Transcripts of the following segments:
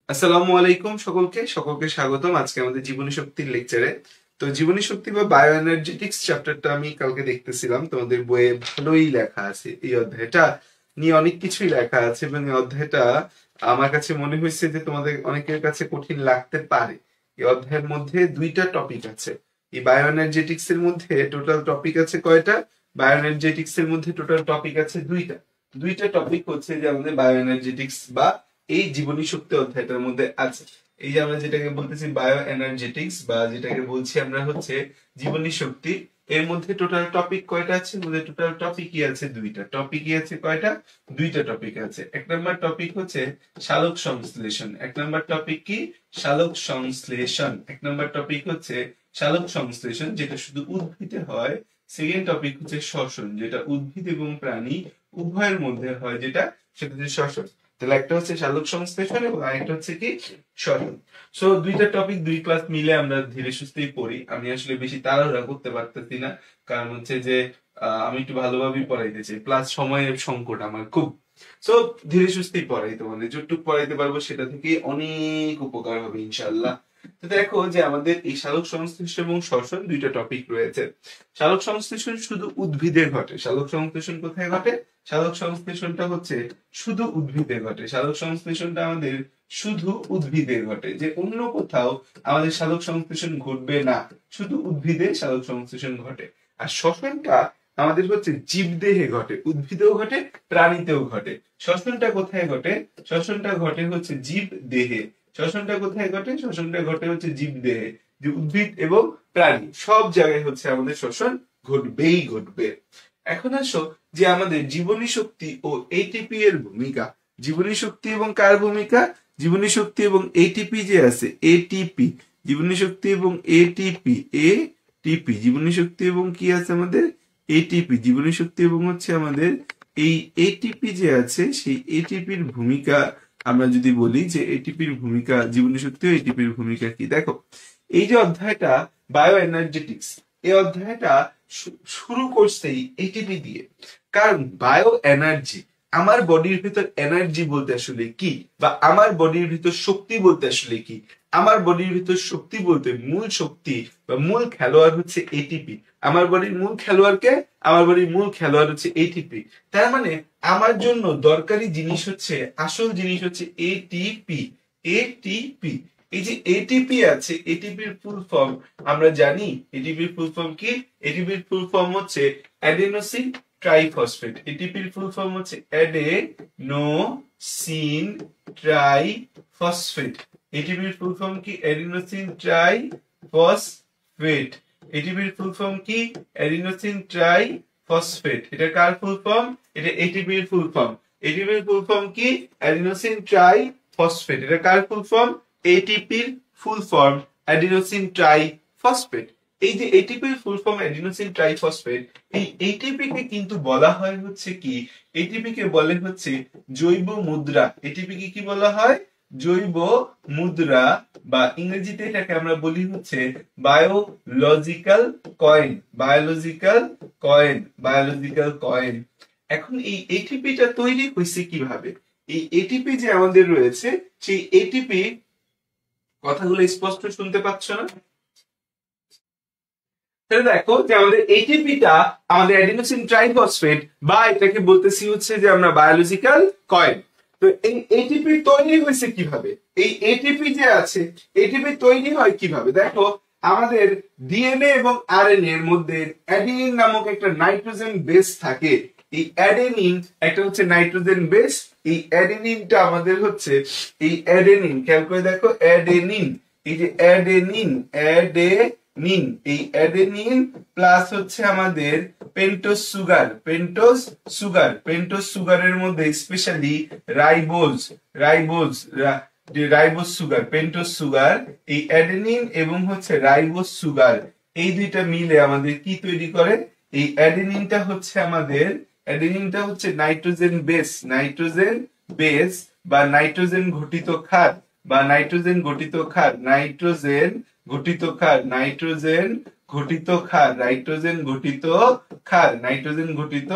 আসসালামু আলাইকুম সকলকে সকলকে স্বাগতম আজকে আমাদের জীবনী শক্তির লেকচারে। তো জীবনী শক্তি বা বায়ো এনার্জেটিক্স চ্যাপ্টারটা আমি কালকে দেখতেছিলাম, তোমাদের বইয়ে ভালোই লেখা আছে। এই অধ্যায়টা নিয়ে অনেক কিছুই লেখা আছে এবং এই অধ্যায়টা আমার কাছে মনে হয়েছে যে তোমাদের অনেকের কাছে কঠিন লাগতে পারে। এই অধ্যায়ের মধ্যে দুইটা টপিক আছে। এই বায়ো এনার্জেটিক্স এর মধ্যে টোটাল টপিক আছে কয়টা? বায়ো এনার্জেটিক্স এর মধ্যে টোটাল টপিক আছে দুইটা। দুইটা টপিক হচ্ছে যে আমাদের বায়ো এনার্জেটিক্স বা এই জীবনী শক্তি অধ্যায়টার মধ্যে আছে। এই যে আমরা যেটাকে বলতেছি বায়ো এনার্জেটিক্স বা যেটাকে বলছি আমরা হচ্ছে জীবনী শক্তি, এর মধ্যে টোটাল টপিক কয়টা আছে? মধ্যে টোটাল টপিকই আছে দুইটা। টপিকই আছে কয়টা? দুইটা টপিক আছে। এক নম্বর টপিক হচ্ছে সালোক সংশ্লেষণ। এক নম্বর টপিক কি? সালোক সংশ্লেষণ। এক নম্বর টপিক হচ্ছে সালোক সংশ্লেষণ, যেটা শুধু উদ্ভিদে হয়। সেকেন্ড টপিক হচ্ছে শ্বসন, যেটা উদ্ভিদ এবং প্রাণী উভয়ের মধ্যে হয়, যেটা সেটা হচ্ছে শ্বসন। তাহলে একটা হচ্ছে সালোক সংশ্লেষণ এবং আরেকটা হচ্ছে কি শ্বসন। সো দুইটা টপিক দুই ক্লাস মিলে আমরা ধীরে সুস্থেই পড়ি। আমি আসলে বেশি তাড়াহুড়া করতে পারতেছি না, কারণ হচ্ছে যে আমি একটু ভালোভাবেই পড়াইতে চাই, প্লাস সময়ের সংকট আমার খুব। সো ধীরে সুস্থেই পড়াই, তোমাদের যতটুকু পড়াইতে পারবো সেটা থেকে অনেক উপকার হবে ইনশাআল্লাহ। তো দেখো যে আমাদের এই সালোক সংশ্লেষণ এবং শ্বসন দুইটা টপিক রয়েছে। সালোক সংশ্লেষণ শুধু উদ্ভিদে ঘটে। সালোক সংশ্লেষণ কোথায় ঘটে? সালোক সংশ্লেষণটা হচ্ছে শুধু উদ্ভিদে ঘটে। সালোক সংশ্লেষণটা আমাদের শুধু উদ্ভিদে ঘটে, যে অন্য কোথাও আমাদের সালোক সংশ্লেষণ ঘটবে না, শুধু উদ্ভিদে সালোক সংশ্লেষণ ঘটে। আর শ্বসনটা আমাদের হচ্ছে জীবদেহে ঘটে, উদ্ভিদেও ঘটে, প্রাণীতেও ঘটে। শ্বসনটা কোথায় ঘটে? শ্বসনটা ঘটে হচ্ছে জীব দেহে। শ্বসনটা কোথায় ঘটে? শ্বসনটা ঘটে হচ্ছে জীব দেহে। যে উদ্ভিদ এবং প্রাণী সব জায়গায় হচ্ছে আমাদের শ্বসন ঘটবেই ঘটবে। এখন আসো যে আমাদের জীবনী শক্তি ও এটিপি এর ভূমিকা। জীবনী শক্তি এবং কার ভূমিকা? জীবনী শক্তি এবং এটিপি যে আছে, এটিপি, জীবনী শক্তি এবং এটিপি, এটিপি, জীবনী শক্তি এবং কি আছে আমাদের? এটিপি, জীবনী শক্তি এবং হচ্ছে আমাদের এই এটিপি যে আছে, সেই এটিপির ভূমিকা আমরা যদি বলি যে এটিপির ভূমিকা, জীবনী শক্তি ও এটিপির ভূমিকা কি, দেখো এই যে অধ্যায়টা বায়ো এনার্জেটিক্স, এই অধ্যায়টা শুরু করছেই এটিপি দিয়ে। কারণ বায়ো এনার্জি, আমার বডির ভিতর এনার্জি বলতে আসলে কি, বা আমার বডির ভিতর শক্তি বলতে আসলে কি? আমার বডির ভিতর শক্তি বলতে মূল শক্তি বা মূল খেলোয়াড় হচ্ছে এটিপি। আমার বডির মূল খেলোয়াড়কে, আমার বডির মূল খেলোয়াড় হচ্ছে এটিপি। তার মানে আমার জন্য দরকারি জিনিস হচ্ছে, আসল জিনিস হচ্ছে এটিপি। এটিপি, এই যে এটিপি আছে, এটিপির ফুল ফর্ম আমরা জানি। এটিপির ফুল ফর্ম কি? এটিপির ফুল ফর্ম হচ্ছে অ্যাডেনোসিন ট্রাইফসফেট। এটিপির ফুল ফর্ম হচ্ছে অ্যাডেনোসিন ট্রাইফসফেট। এটিপির ফুল ফর্ম কি? Adenosine triphosphate. এটিপির ফুল ফর্ম কি? Adenosine triphosphate. এটা কার ফুল ফর্ম? এটা এটিপির ফুল ফর্ম। এটিপির ফুল ফর্ম কি? Adenosine triphosphate. এটা কার ফুল ফর্ম? এটিপির ফুল ফর্ম অ্যাডিনোসিন ট্রাইফসফেট। এই যে এটিপির ফুল ফর্ম অ্যাডিনোসিন ট্রাইফসফেট, এই এটিপি কে কিন্তু বলা হয় হচ্ছে কি? এটিপি কে বলে হচ্ছে জৈব মুদ্রা। এটিপি কে কি বলা হয়? জৈব মুদ্রা, বা ইংরেজিতে এটাকে আমরা বলি হচ্ছে biological coin. Biological coin, biological coin. এখন এই এটিপিটা তৈরি হয়েছে কিভাবে? এই এটিপি যে আমাদের রয়েছে, সেই এটিপি, কথাগুলো স্পষ্ট শুনতে পাচ্ছ না? তাহলে দেখো যে আমাদের এটিপিটা আমাদের অ্যাডিনোসিন ট্রাইফসফেট, বা এটাকে বলতেছি হচ্ছে যে আমরা বায়োলজিক্যাল কয়েন। তো এই এটিপি তৈরি হয়েছে কিভাবে? এই এটিপি যে আছে, এটিপি তৈরি হয় কিভাবে? দেখো আমাদের ডিএনএ এবং আরএনএ এর মধ্যে অ্যাডিনিন নামক একটা নাইট্রোজেন বেস থাকে। এই অ্যাডেনিন একটা হচ্ছে নাইট্রোজেন বেস। এই অ্যাডেনিনটা আমাদের হচ্ছে, এই অ্যাডেনিন খেয়াল করে দেখো, অ্যাডেনিন, এই যে অ্যাডেনিন, অ্যাডেনিন, এই অ্যাডেনিন প্লাস হচ্ছে আমাদের pentose sugar, pentose sugar, pentose সুগারের মধ্যে specially ribose, ribose, ribose sugar, pentose sugar, এই অ্যাডেনিন এবং হচ্ছে রাইবোজ সুগার, এই দুইটা মিলে আমাদের কি তৈরি করে? এই অ্যাডেনিনটা হচ্ছে আমাদের, অ্যাডেনিনটা হচ্ছে নাইট্রোজেন বেস, নাইট্রোজেন বেস বা নাইট্রোজেন ঘটিত ক্ষার, বা নাইট্রোজেন ঘটিত ক্ষার, নাইট্রোজেন ঘটিত ক্ষার, নাইট্রোজেন ঘটিত ক্ষার, নাইট্রোজেন ঘটিত ক্ষার, নাইট্রোজেন ঘটিত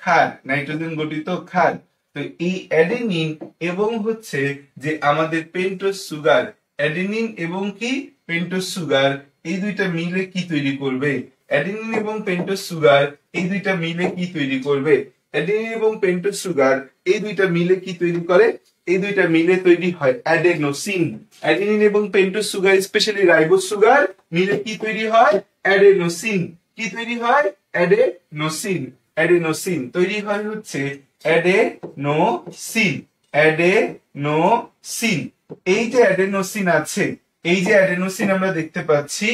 ক্ষার, নাইট্রোজেন ঘটিত ক্ষার। তো এই অ্যাডেনিন এবং হচ্ছে যে আমাদের পেন্টোজ সুগার, অ্যাডেনিন এবং কি পেন্টোজ সুগার, এই দুইটা মিলে কি তৈরি করবে? অ্যাডেনিন এবং পেন্টোজ সুগার এই দুইটা মিলে কি তৈরি করবে? অ্যাডেনিন এবং পেন্টোজ সুগার এই দুইটা মিলে কি তৈরি করে? এই দুইটা মিলে তৈরি হয় অ্যাডেনোসিন। অ্যাডেনিন এবং pentose sugar, specially ribose sugar মিলে কি তৈরি হয়? অ্যাডেনোসিন। কি তৈরি হয়? অ্যাডেনোসিন। অ্যাডেনোসিন তৈরি হয় হচ্ছে অ্যাডেনোসিন। অ্যাডেনোসিন। এই যে অ্যাডেনোসিন আছে, এই যে অ্যাডেনোসিন আমরা দেখতে পাচ্ছি,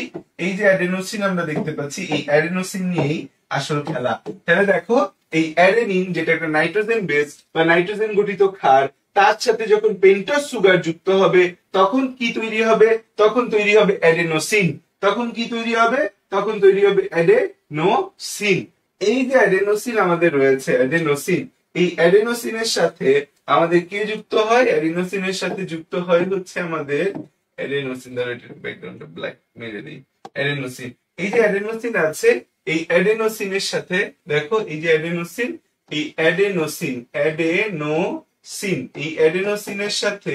এই যে অ্যাডেনোসিন আমরা দেখতে পাচ্ছি, এই অ্যাডেনোসিন নিয়েই আসল খেলা। তাহলে দেখো, এই অ্যাডেনিন যেটা একটা নাইট্রোজেন বেস বা নাইট্রোজেন গঠিত ক্ষার, তার সাথে যখন পেন্টোজ সুগার যুক্ত হবে তখন কি তৈরি হবে? তখন তৈরি হবে অ্যাডেনোসিন। তখন কি তৈরি হবে? তখন তৈরি হবে অ্যাডেনোসিন। এই যে অ্যাডেনোসিন আমাদের রয়েছে, অ্যাডেনোসিন, এই অ্যাডেনোসিনের সাথে আমাদের কে যুক্ত হয়? অ্যাডেনোসিনের সাথে যুক্ত হয় হচ্ছে আমাদের অ্যাডেনোসিন। দ্বারা ব্যাকগ্রাউন্ডটা ব্ল্যাক মেরে দিই। অ্যাডেনোসিন, এই যে অ্যাডেনোসিন আছে, এই অ্যাডেনোসিনের সাথে দেখো, এই যে অ্যাডেনোসিন, এই অ্যাডেনোসিন, অ্যাডেনোসিন, এই অ্যাডেনোসিনের সাথে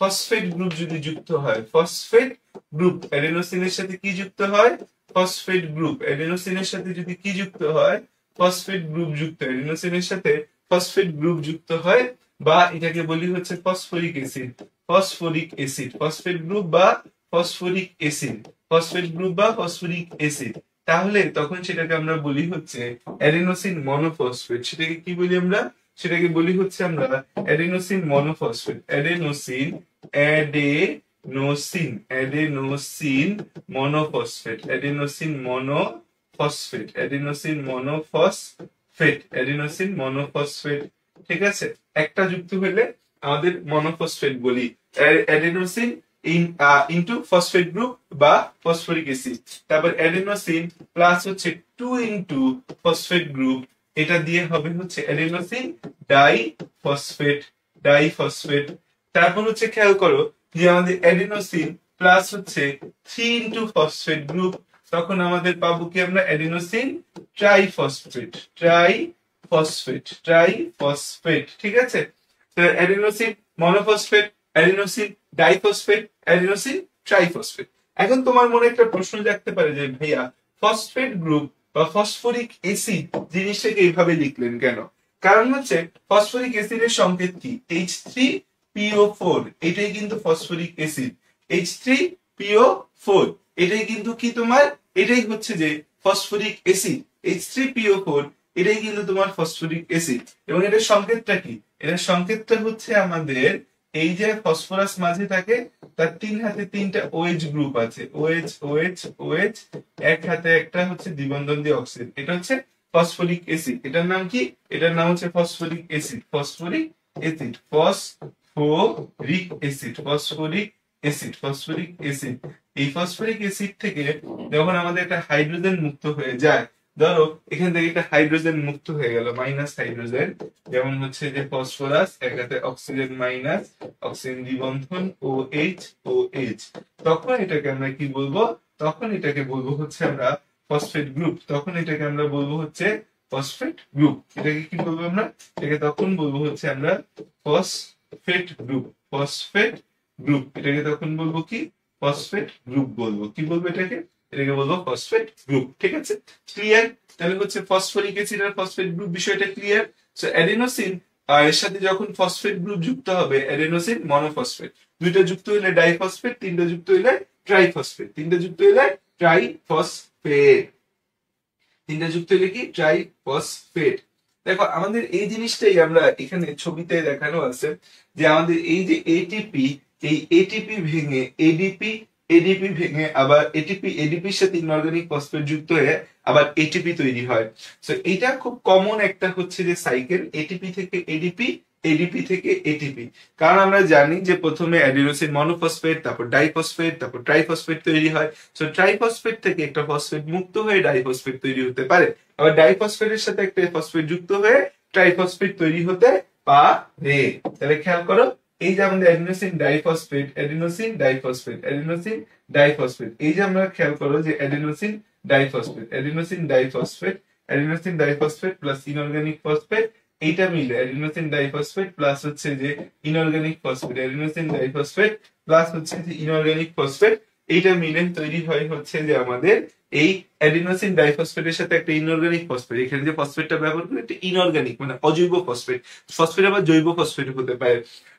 ফসফেট গ্রুপ যদি যুক্ত হয়, ফসফেট গ্রুপ অ্যাডেনোসিনের সাথে কি যুক্ত হয়? ফসফেট গ্রুপ অ্যাডেনোসিনের সাথে যদি কি যুক্ত হয়? ফসফেট গ্রুপ যুক্ত, অ্যাডেনোসিনের সাথে ফসফেট গ্রুপ যুক্ত হয়, বা এটাকে বলি হচ্ছে phosphoric acid. Phosphoric acid, phosphate group বা ফসফরিক অ্যাসিড, ফসফেট গ্রুপ বা ফসফরিক অ্যাসিড, তাহলে তখন সেটাকে আমরা বলি হচ্ছে অ্যাডেনোসিন মনোফসফেট। সেটাকে কি বলি আমরা? সেটাকে বলি হচ্ছে আমরা adenosine monophosphate. Adenosine, adenosine, adenosine monophosphate, adenosine monophosphate, adenosine monophosphate, adenosine monophosphate. ঠিক আছে, একটা যুক্ত হলে আমাদের মনোফসফেট বলি। অ্যাডেনোসিন ইনটু ফসফেট গ্রুপ বা ফসফরিক অ্যাসিড, তারপর অ্যাডেনোসিন প্লাস হচ্ছে 2 ইনটু ফসফেট গ্রুপ, এটা দিয়ে হবে হচ্ছে অ্যাডেনোসিন ডাইফসফেট। ডাইফসফেট। তারপর হচ্ছে খেয়াল করো যে আমাদের অ্যাডেনোসিন প্লাস হচ্ছে 3 ইনটু ফসফেট গ্রুপ, তখন আমাদের পাবো কি আমরা? Adenosine triphosphate. Triphosphate, triphosphate. ঠিক আছে, adenosine monophosphate, adenosine diphosphate, adenosine triphosphate. এখন তোমার মনে একটা প্রশ্ন জাগতে পারে যে ভাইয়া, ফসফেট গ্রুপ বা ফসফরিক অ্যাসিড জিনিসটাকে এইভাবে লিখলেন কেন? কারণ হচ্ছে ফসফরিক অ্যাসিডের সংকেত কি? H3PO4, এটাই কিন্তু ফসফরিক অ্যাসিড। H3PO4 এটাই কিন্তু কি তোমার? এটাই হচ্ছে যে ফসফরিক অ্যাসিড। H3PO4 এটাই কিন্তু তোমার ফসফরিক অ্যাসিড। এবং এটার সংকেতটা কি? এটার সংকেতটা হচ্ছে আমাদের এই যে ফসফরাস মাঝে থাকে, তার 3 হাতে 3টা OH গ্রুপ আছে। OH, OH, OH, এক হাতে একটা হচ্ছে দ্বিবন্ধন দিয়ে অক্সিজেন। এটা হচ্ছে ফসফরিক অ্যাসিড। এটার নাম কি? এটার নাম হচ্ছে phosphoric acid. Phosphoric acid, phosphoric acid, phosphoric acid, phosphoric acid. এই ফসফরিক অ্যাসিড থেকে যখন আমাদের একটা হাইড্রোজেন মুক্ত হয়ে যায়, ধরো এখান থেকে একটা হাইড্রোজেন মুক্ত হয়ে গেল, মাইনাস হাইড্রোজেন, যেমন হচ্ছে যে ফসফরাস, একাতে অক্সিজেন মাইনাস, অক্সিজেন দ্বিবন্ধন OH, OH, তখন এটাকে আমরা কি বলবো? তখন এটাকে বলবো হচ্ছে আমরা ফসফেট গ্রুপ। তখন এটাকে আমরা বলবো হচ্ছে ফসফেট গ্রুপ। এটাকে কি বলবো আমরা? এটাকে তখন বলবো হচ্ছে আমরা ফসফেট গ্রুপ। ফসফেট গ্রুপ, এটাকে তখন বলবো কি? ফসফেট গ্রুপ বলবো। কি বলবো এটাকে? এটাকে বলবো ফসফেট গ্রুপ। ঠিক আছে, ক্লিয়ার? তাহলে হচ্ছে ফসফরিক অ্যাসিড আর ফসফেট গ্রুপ বিষয়টা ক্লিয়ার। সো অ্যাডেনোসিন এর সাথে যখন ফসফেট গ্রুপ যুক্ত হবে, অ্যাডেনোসিন মনোফসফেট, দুইটা যুক্ত হইলে ডাইফসফেট, তিনটা যুক্ত হইলে ট্রাইফসফেট, তিনটা যুক্ত হইলে ট্রাইফসফেট, তিনটা যুক্ত হইলে কি? ট্রাইফসফেট। দেখো, আমাদের এই জিনিসটাই আমরা এখানে ছবিতে দেখানো আছে যে আমাদের এই যে এটিপি, এই এটিপি ভেঙে এডিপি, এডিপি ভেঙে আবার এটিপি, এডিপির সাথে ইনঅর্গানিক ফসফেট যুক্ত হয়ে আবার এটিপি তৈরি হয়। সো এটা খুব কমন একটা হচ্ছে যে সাইকেল, এটিপি থেকে এডিপি, এডিপি থেকে এটিপি। কারণ আমরা জানি যে প্রথমে অ্যাডিনোসিন মনোফসফেট, তারপর ডাইফসফেট, তারপর ট্রাইফসফেট তৈরি হয়। সো ট্রাইফসফেট থেকে একটা ফসফেট মুক্ত হয়ে ডাইফসফেট তৈরি হতে পারে, আবার ডাইফসফেটের সাথে একটা ফসফেট যুক্ত হয়ে ট্রাইফসফেট তৈরি হতে পারে। তাহলে খেয়াল করো, এই যে আমাদের adenosine diphosphate, adenosine diphosphate, adenosine diphosphate, এই যে আমরা খেয়াল করো যে adenosine diphosphate, adenosine diphosphate, adenosine diphosphate plus inorganic phosphate, এইটা মিলে অ্যাডিনোসিন ডাইফসফেট প্লাস হচ্ছে যে inorganic phosphate, adenosine diphosphate plus হচ্ছে যে ইনঅর্গানিক ফসফেট, এইটা মিলে তৈরি হয় হচ্ছে যে আমাদের এই অ্যাডিনোসিন ডাইফসফেটের সাথে একটা ইনঅর্গানিক ফসফেট, এখানে যে ফসফেটটা ব্যবহার করে একটা ইনঅর্গানিক মানে অজৈব ফসফেট, ফসফেট আবার জৈব ফসফেট হতে পারে।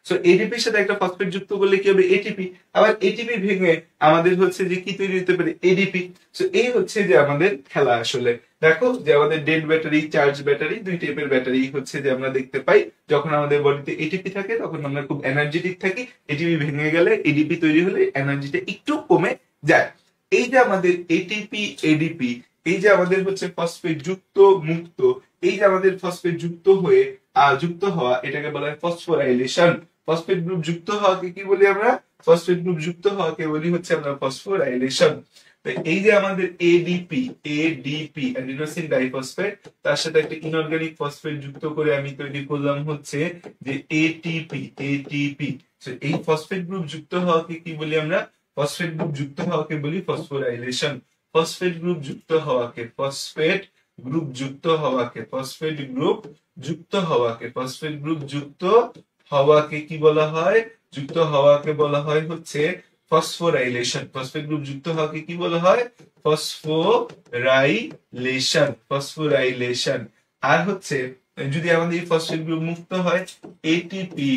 সো এডিপির সাথে একটা ফসফেট যুক্ত করলে কি হবে এটিপি, আবার এটিপি ভেঙে আমাদের হচ্ছে যে কি তৈরি হতে পারে এডিপি। সো এই হচ্ছে যে আমাদের খেলা আসলে। দেখো যে আমাদের ডেড ব্যাটারি, চার্জ ব্যাটারি, দুই টাইপের ব্যাটারি হচ্ছে যে আমরা দেখতে পাই। যখন আমাদের বডিতে এটিপি থাকে তখন আমরা খুব এনার্জেটিক থাকি, এটিপি ভেঙে গেলে এডিপি তৈরি হলে এনার্জিটা একটু কমে যায়। এই যে আমাদের এটিপি এডিপি, এই যে আমাদের হচ্ছে ফসফেট যুক্ত মুক্ত, এই যে আমাদের ফসফেট যুক্ত হয়ে যুক্ত হওয়া, এটাকে বলা হয় ফসফোরাইলেশন। ফসফেট গ্রুপ যুক্ত হওয়াকে কি বলি আমরা? ফসফেট গ্রুপ যুক্ত হওয়াকে বলি হচ্ছে আমরা ফসফোরাইলেশন। তো এই যে আমাদের এডিপি, এডিপি অ্যাডিনোসিন ডাইফসফেট, তার সাথে একটা ইনঅর্গানিক ফসফেট যুক্ত করে আমি তৈরি করলাম হচ্ছে যে এটিপি, এটিপি। এই ফসফেট গ্রুপ যুক্ত হওয়াকে কি বলি আমরা? ফসফেট গ্রুপ যুক্ত হওয়াকে বলি ফসফোরাইলেশন। ফসফেট গ্রুপ যুক্ত হওয়াকে, ফসফেট গ্রুপ যুক্ত হওয়াকে, ফসফেট গ্রুপ যুক্ত হওয়াকে, ফসফেট গ্রুপ যুক্ত হওয়াকে কি বলা হয়? যুক্ত হওয়াকে বলা হয় হচ্ছে ফসফোরাইলেশন। ফসফেট গ্রুপ যুক্ত হওয়াকে কি বলা হয়? Phosphorylation, phosphorylation. আর হচ্ছে যদি আমাদের এই ফসফেট গ্রুপ মুক্ত হয় ATP,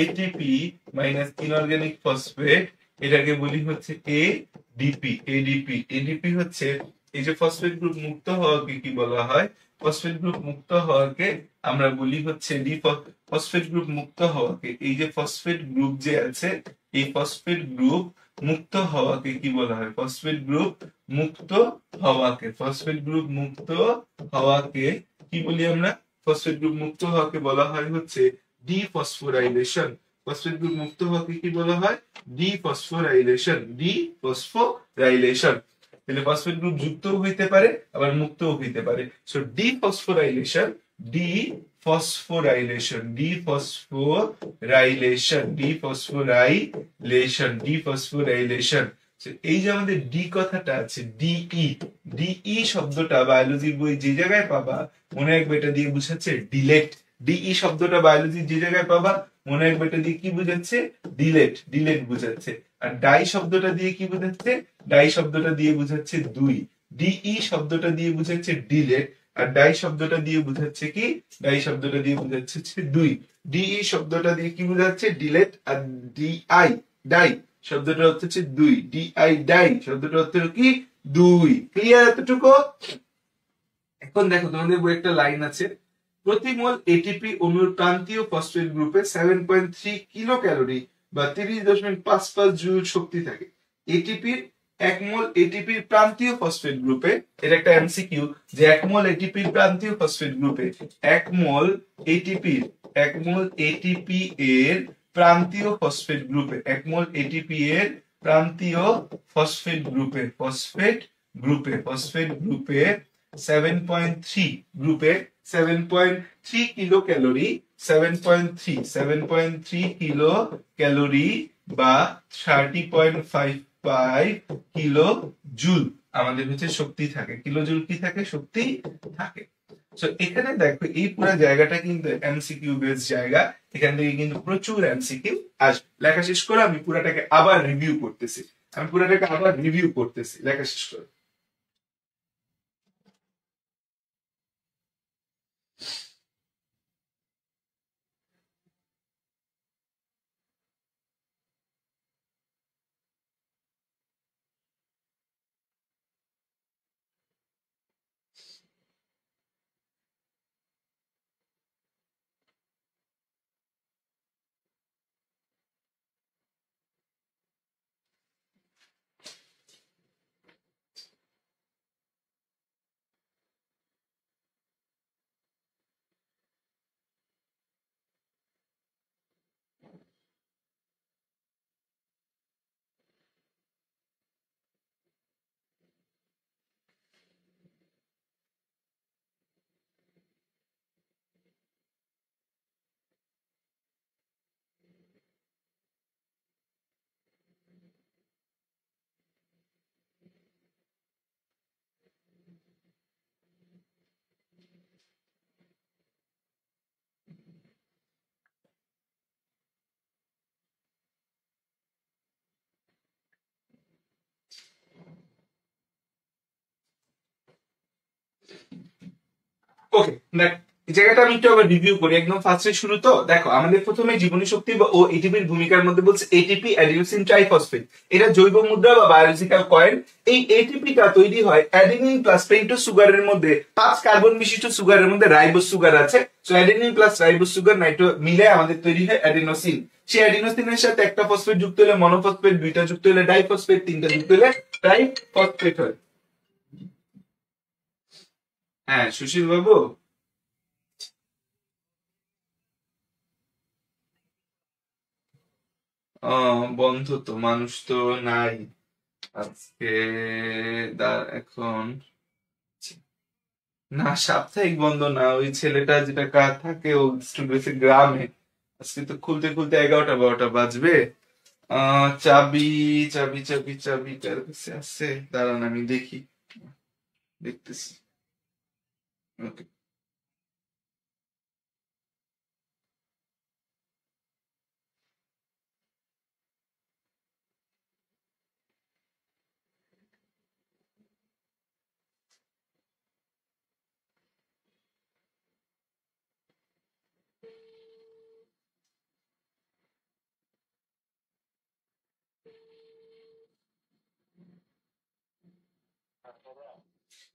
ATP minus inorganic phosphate, এটাকে বলি হচ্ছে এডিপি, এডিপি। এডিপি হচ্ছে এই যে ফসফেট গ্রুপ মুক্ত হওয়াকে কি বলা হয়? ফসফেট গ্রুপ মুক্ত হওয়াকে আমরা বলি হচ্ছে ফসফেট গ্রুপ মুক্ত হওয়াকে, এই যে ফসফেট গ্রুপ যে আছে এই ফসফেট গ্রুপ মুক্ত হওয়াকে কি বলা হয়? ফসফেট গ্রুপ মুক্ত হওয়াকে, ফসফেট গ্রুপ মুক্ত হওয়াকে কি বলি আমরা? ফসফেট গ্রুপ মুক্ত হওয়াকে বলা হয় হচ্ছে ডিফসফোরাইলেশন। ফসফেট গ্রুপ মুক্ত হওয়াকে কি বলা হয়? Dephosphorylation, dephosphorylation. তাহলে ফসফেট গ্রুপ যুক্তও হইতে পারে আবার মুক্তও হইতে পারে। So dephosphorylation, dephosphorylation, dephosphorylation, dephosphorylation, dephosphorylation. এই যে আমাদের ডি কথাটা আছে, ডিই, ডিই শব্দটা বায়োলজির বই যে জায়গায় পাবা মনে রাখবে এটা দিয়ে বুঝাচ্ছে ডিলেট। ডিই শব্দটা বায়োলজির যে জায়গায় পাবা মনে রাখবে এটা দিয়ে কি বুঝাচ্ছে? ডিলেট, ডিলেট বুঝাচ্ছে। আর ডাই শব্দটা দিয়ে কি বুঝাচ্ছে? ডাই শব্দটা দিয়ে বুঝাচ্ছে দুই। ডিই শব্দটা দিয়ে বুঝাচ্ছে ডিলেট, আর ডাই শব্দটা দিয়ে বুঝাচ্ছে কি? ডাই শব্দটা দিয়ে বুঝাচ্ছে দুই। ডিই শব্দটা দিয়ে কি বুঝাচ্ছে? ডিলেট, আর ডিআই, ডাই শব্দটা হচ্ছে দুই। ডিআই, ডাই শব্দটা হচ্ছে কি? দুই। ক্লিয়ার এতটুকু? এখন দেখো তোমাদের বই একটা লাইন আছে, প্রতি মোল এটিপি অণুর প্রান্তীয় ফসফেট গ্রুপে 7.3 কিলো ক্যালোরি বা 30.55 জুল শক্তি থাকে। এটিপির এক মোল এটিপির প্রান্তীয় ফসফেট গ্রুপে, এটা একটা এমসিকিউ যে এক মোল এটিপির প্রান্তীয় ফসফেট গ্রুপে, এক মোল এটিপির, এক মোল এটিপি এর প্রান্তীয় ফসফেট গ্রুপে, এক মোল এটিপি এর প্রান্তীয় ফসফেট গ্রুপে, ফসফেট গ্রুপে, ফসফেট গ্রুপে 7.3 গ্রুপে 7.3 কিলো ক্যালোরি, 7.3 কিলো ক্যালোরি বা 30.55 কিলো জুল আমাদের হচ্ছে শক্তি থাকে। কিলো জুল কি থাকে? শক্তি থাকে। সো এখানে দেখো এই পুরো জায়গাটা কিন্তু এমসিকিউ বেস জায়গা, এখান থেকে কিন্তু প্রচুর এমসিকিউ আসবে। লেখা শেষ করে আমি পুরাটাকে আবার রিভিউ করতেছি, লেখা শেষ করে। ওকে, দেখ এই জায়গাটা আমি একটু আবার রিভিউ করি একদম ফার্স্টে শুরু। তো দেখো আমাদের প্রথমে জীবনী শক্তি ও এটিপির ভূমিকার মধ্যে বলছে এটিপি অ্যাডিনোসিন ট্রাইফসফেট, এটা জৈব মুদ্রা বা বায়োলজিক্যাল কয়েল। এই এটিপিটা তৈরি হয় অ্যাডেনিন প্লাস পেন্টোজ সুগারের মধ্যে 5 কার্বন বিশিষ্ট সুগারের মধ্যে রাইবোজ সুগার আছে। So adenine plus ribose sugar Nitro মিলে আমাদের তৈরি হয় অ্যাডিনোসিন। সেই অ্যাডিনোসিনের সাথে একটা ফসফেট যুক্ত হলে মনোফসফেট, দুইটা যুক্ত হলে ডাইফসফেট, তিনটা যুক্ত হলে ট্রাইফসফেট হয়। হ্যাঁ সুশীল বাবু। বন্ধ তো, মানুষ তো নাই আজকে। এখন না, সাপ্তাহিক বন্ধ না, ওই ছেলেটা যেটা থাকে ও স্টুডিওতে গ্রামে। আজকে তো খুলতে খুলতে 11টা 12টা বাজবে। চাবি চাবি চাবি চাবি কার কাছে আছে, দাঁড়ান আমি দেখি, দেখতেছি। ওকে।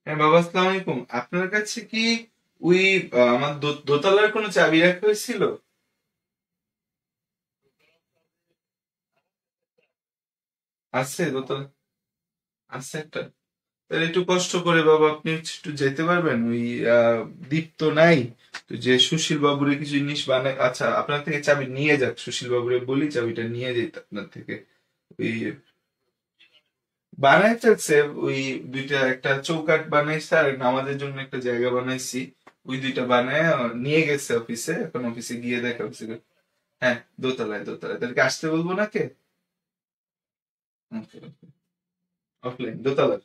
হ্যাঁ বাবা, আসসালামু আলাইকুম। আপনার কাছে কি ওই আমার দোতলার কোনো চাবি রাখা হয়েছিল? আছে দোতলা, আছে একটা। তাহলে একটু কষ্ট করে বাবা আপনি হচ্ছে একটু যেতে পারবেন, ওই দীপ তো নাই, তো যে সুশীল বাবুরে কিছু জিনিস বানায়, আচ্ছা আপনার থেকে চাবি নিয়ে যাক, সুশীল বাবুরে বলি চাবিটা নিয়ে যেত আপনার থেকে। ওই বানায় ফেলছে, ওই দুইটা, একটা চৌকাঠ বানাইছে আর নামাজের জন্য একটা জায়গা বানাইছি, ওই দুইটা বানায় নিয়ে গেছে অফিসে, এখন অফিসে গিয়ে দেখে অফিসে। হ্যাঁ দোতলায়, দোতলায়। তাহলে কি আসতে বলবো নাকি? অফলাইন দোতলায়।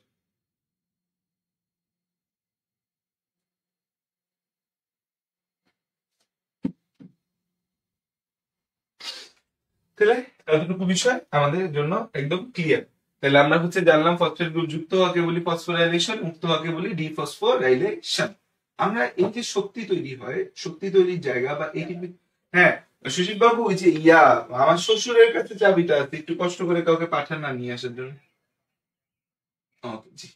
তাহলে এতটুকু বিষয় আমাদের জন্য একদম ক্লিয়ার। তাহলে আমরা হচ্ছে জানলাম ফসফেট গ্রুপ যুক্ত হওয়াকে বলি ফসফোরাইলেশন, মুক্ত হওয়াকে বলি ডিফসফোরাইলেশন। আমরা এই যে শক্তি তৈরি হয়, শক্তি তৈরির জায়গা বা এটিপি। হ্যাঁ সুশীল বাবু, ওই যে আমার শ্বশুরের কাছে চাবিটা আছে, একটু কষ্ট করে কাউকে পাঠান না নিয়ে আসার জন্য। ওকে জি।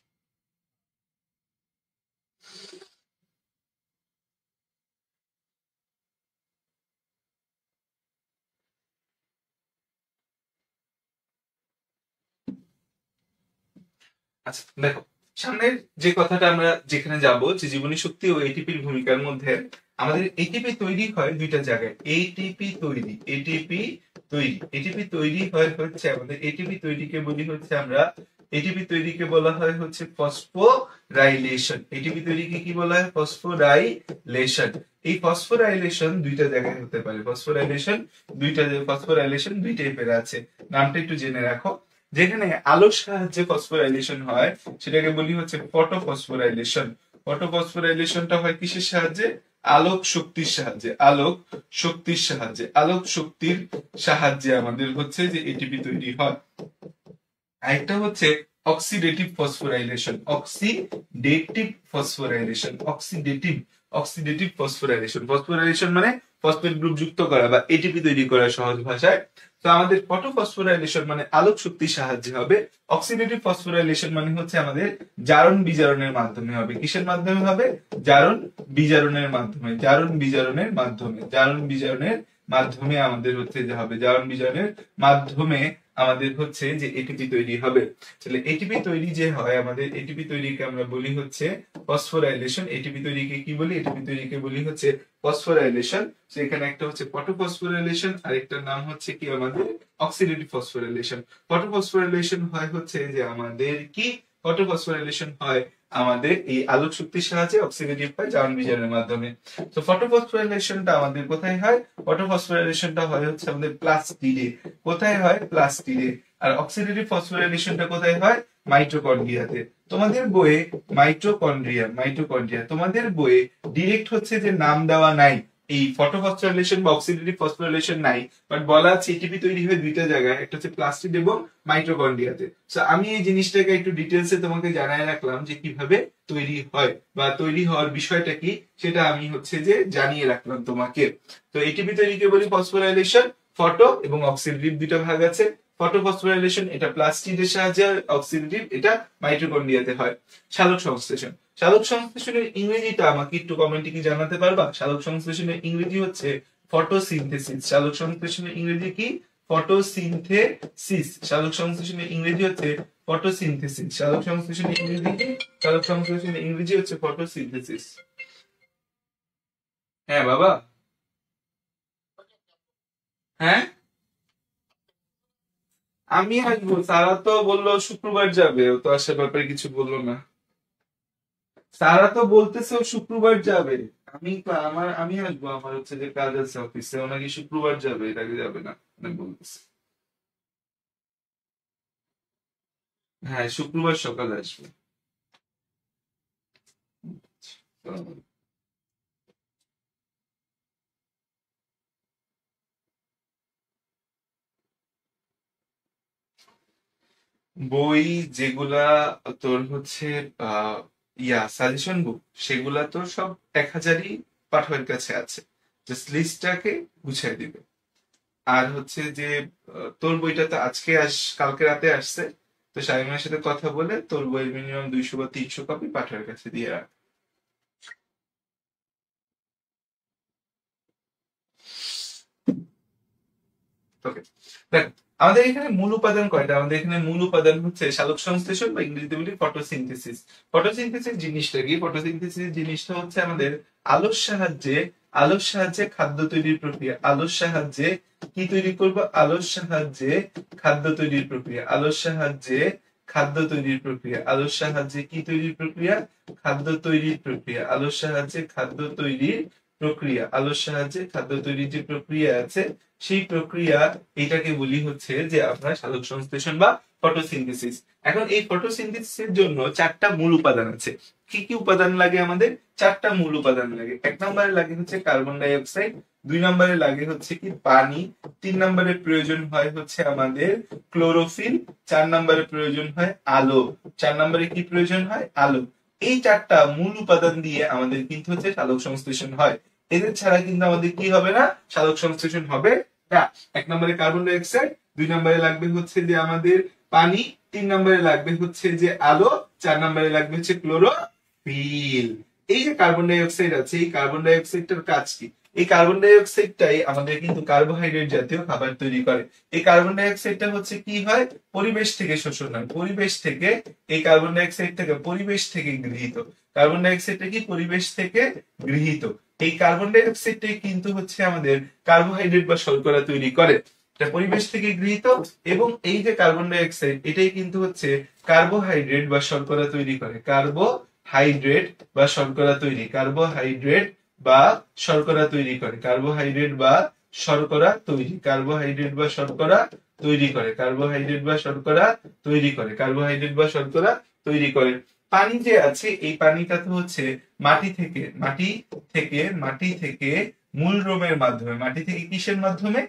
আচ্ছা দেখো, সামনের যে কথাটা আমরা যেখানে যাব, যে জীবনী শক্তি ও এটিপির ভূমিকার মধ্যে, আমাদের এটিপি তৈরি হয় দুইটা জায়গায়। এটিপি তৈরি, এটিপি তৈরি, এটিপি তৈরি হয় হচ্ছে আমাদের, এটিপি তৈরিকে বলি হচ্ছে আমরা, এটিপি তৈরিকে বলা হয় হচ্ছে ফসফোরাইলেশন। এটিপি তৈরিকে কি বলা হয়? ফসফোরাইলেশন। এই ফসফোরাইলেশন দুইটা জায়গায় হতে পারে, ফসফোরাইলেশন দুইটা, ফসফোরাইলেশন দুই টাইপের আছে, নামটা একটু জেনে রাখো। যেখানে আলোর সাহায্যে ফসফোরাইলেশন হয় সেটাকে বলি হচ্ছে ফটোফসফোরাইলেশন। ফটোফসফোরাইলেশনটা হয় কিসের সাহায্যে? আলোক শক্তির সাহায্যে, আলোক শক্তির সাহায্যে, আলোক শক্তির সাহায্যে আমাদের হচ্ছে যে এটিপি তৈরি হয়। আরেকটা হচ্ছে oxidative phosphorylation, oxidative phosphorylation, oxidative, oxidative phosphorylation. Phosphorylation মানে ফসফেট গ্রুপ যুক্ত করা বা এটিপি তৈরি করা সহজ ভাষায়। তো আমাদের ফটোফসফোরাইলেশন মানে আলোক শক্তির সাহায্যে হবে। অক্সিডেটিভ ফসফোরাইলেশন মানে হচ্ছে আমাদের জারণ বিজারণের মাধ্যমে হবে। কিসের মাধ্যমে হবে? জারণ বিজারণের মাধ্যমে, জারণ বিজারণের মাধ্যমে, জারণ বিজারণের মাধ্যমে আমাদের হচ্ছে যে হবে, জারণ বিজারণের মাধ্যমে আমাদের হচ্ছে যে এটিপি তৈরি হবে। তাহলে এটিপি তৈরি যে হয় আমাদের, এটিপি তৈরিকে আমরা বলি হচ্ছে ফসফোরাইলেশন। এটিপি তৈরিকে কি বলি? এটিপি তৈরিকে বলি হচ্ছে ফসফোরাইলেশন। তো এখানে একটা হচ্ছে ফটোফসফোরাইলেশন, আরেকটার নাম হচ্ছে কি আমাদের অক্সিডেটিভ ফসফোরাইলেশন। ফটোফসফোরাইলেশন হয় হচ্ছে যে আমাদের কি, ফটোফসফোরাইলেশন হয় আমাদের এই আলোক শক্তির সাহায্যে, অক্সিডেটিভ হয় জারণ বিজারণের মাধ্যমে। তো ফটোফসফোরাইলেশনটা আমাদের কোথায় হয়? ফটোফসফোরাইলেশনটা হয় হচ্ছে আমাদের প্লাস্টিডে। কোথায় হয়? প্লাস্টিডে। আর অক্সিডেটিভ ফসফোরাইলেশনটা কোথায় হয়? মাইটোকন্ড্রিয়াতে। তোমাদের বইয়ে মাইটোকন্ড্রিয়া, মাইটোকন্ড্রিয়া তোমাদের বইয়ে ডিরেক্ট হচ্ছে যে নাম দেওয়া নাই, এই ফটোফসফোরাইলেশন বা অক্সিডেটিভ ফসফোরাইলেশন নাই, বাট বলা আছে এটিপি তৈরি হয় দুইটা জায়গায়, একটা হচ্ছে প্লাস্টিড এবং মাইটোকন্ড্রিয়াতে। সো আমি এই জিনিসটাকে একটু ডিটেলসে তোমাকে জানাই রাখলাম যে কিভাবে তৈরি হয় বা তৈরি হওয়ার বিষয়টা কি, সেটা আমি হচ্ছে যে জানিয়ে রাখলাম তোমাকে। তো এটিপি তৈরিকে বলি ফসফোরাইলেশন। ফটো এবং অক্সিডেটিভ দুইটা ভাগ আছে। ফটোফসফোরাইলেশন এটা প্লাস্টিডের সাহায্যে, অক্সিডেটিভ এটা মাইটোকন্ড্রিয়াতে হয়। সালোক সংশ্লেষণ, সালোক সংশ্লেষণের ইংরেজিটা আমাকে একটু কমেন্টে কি জানাতে পারবা? সালোক সংশ্লেষণের ইংরেজি হচ্ছে ফটোসিনথেসিস। সালোক সংশ্লেষণের ইংরেজি কি? ফটোসিনথেসিস। সালোক সংশ্লেষণের ইংরেজি হচ্ছে ফটোসিনথেসিস। সালোক সংশ্লেষণের ইংরেজি কি? সালোক সংশ্লেষণের ইংরেজি হচ্ছে ফটোসিনথেসিস। হ্যাঁ বাবা। হ্যাঁ আমি আসবো, সারা তো বললো শুক্রবার যাবে, ও তো আসার ব্যাপারে কিছু বললো না। সারা তো বলতেছে ও শুক্রবার যাবে। আমি আসবো, আমার হচ্ছে যে কাজ আছে অফিসে, ও নাকি শুক্রবার যাবে, এর আগে যাবে না মানে বলতেছে। হ্যাঁ শুক্রবার সকালে আসবে। বই যেগুলা তোর হচ্ছে আহ সাজেশন বুক, সেগুলা তো সব 1000ই পাঠকের কাছে আছে। জাস্ট লিস্টটাকে গুছিয়ে দিবে। আর হচ্ছে যে তোর বইটা তো কালকে রাতে আসছে। তো শামিমার সাথে কথা বলে তোর বইয়ের মিনিমাম 200 বা 300 কপি পাঠকের কাছে দিয়ে রাখ। ওকে, দেখ, আমাদের এখানে মূল উপাদান কয়টা? আমাদের এখানে মূল উপাদান হচ্ছে সালোক সংশ্লেষণ বা ইংরেজিতে বলি ফটোসিনথেসিস। ফটোসিনথেসিস জিনিসটা কি? ফটোসিনথেসিস জিনিসটা হচ্ছে আমাদের আলোর সাহায্যে, আলোর সাহায্যে খাদ্য তৈরির প্রক্রিয়া। আলোর সাহায্যে কি তৈরি করব? আলোর সাহায্যে খাদ্য তৈরির প্রক্রিয়া। আলোর সাহায্যে খাদ্য তৈরির প্রক্রিয়া। আলোর সাহায্যে কি তৈরির প্রক্রিয়া? খাদ্য তৈরির প্রক্রিয়া। আলোর সাহায্যে খাদ্য তৈরির প্রক্রিয়া। আলোর সাহায্যে খাদ্য তৈরির যে প্রক্রিয়া আছে, সেই প্রক্রিয়া, এটাকে বলি হচ্ছে যে আপনার সালোক সংশ্লেষণ বা ফটোসিনথেসিস। এখন এই ফটোসিনথেসিসের জন্য 4টা মূল উপাদান আছে। কি কি উপাদান লাগে আমাদের? 4টা মূল উপাদান লাগে। 1 নম্বরে লাগে হচ্ছে কার্বন ডাই অক্সাইড, 2 নম্বরে লাগে হচ্ছে কি পানি, 3 নম্বরে প্রয়োজন হয় হচ্ছে আমাদের ক্লোরোফিল, 4 নম্বরে প্রয়োজন হয় আলো। 4 নম্বরে কি প্রয়োজন হয়? আলো। এই 4টা মূল উপাদান দিয়ে আমাদের কিন্তু হচ্ছে সালোক সংশ্লেষণ হয়। এদের ছাড়া কিন্তু আমাদের কি হবে না? সালোক সংশ্লেষণ হবে না। 1 নম্বরে কার্বন ডাই অক্সাইড, 2 নম্বরে লাগবে হচ্ছে যে আমাদের পানি, 3 নম্বরে লাগবে হচ্ছে যে আলো, 4 নম্বরে লাগবে হচ্ছে ক্লোরোফিল। এই যে কার্বন ডাই অক্সাইড আছে, এই কার্বন ডাই অক্সাইডটার কাজ কি? এই কার্বন ডাই অক্সাইডটাই আমাদের কিন্তু কার্বোহাইড্রেট জাতীয় খাবার তৈরি করে। এই কার্বন ডাই অক্সাইডটা হচ্ছে কি হয়? পরিবেশ থেকে শোষণ হয়। পরিবেশ থেকে এই কার্বন ডাই অক্সাইডটাকে পরিবেশ থেকে গৃহীত। কার্বন ডাই অক্সাইডটা কি? পরিবেশ থেকে গৃহীত। এই কার্বন ডাই অক্সাইডটাই কিন্তু হচ্ছে আমাদের কার্বোহাইড্রেট বা শর্করা তৈরি করে। এটা পরিবেশ থেকে গৃহীত, এবং এই যে কার্বন ডাই অক্সাইড, এটাই কিন্তু হচ্ছে কার্বোহাইড্রেট বা শর্করা তৈরি করে। কার্বোহাইড্রেট বা শর্করা তৈরি, কার্বোহাইড্রেট বা শর্করা তৈরি করে, কার্বোহাইড্রেট বা শর্করা তৈরি, কার্বোহাইড্রেট বা শর্করা তৈরি করে, কার্বোহাইড্রেট বা শর্করা তৈরি করে, কার্বোহাইড্রেট বা শর্করা তৈরি করে। পানি যে আছে, এই পানিটা তো হচ্ছে মাটি থেকে মূল রোমের মাধ্যমে, মাটি থেকে কিসের মাধ্যমে?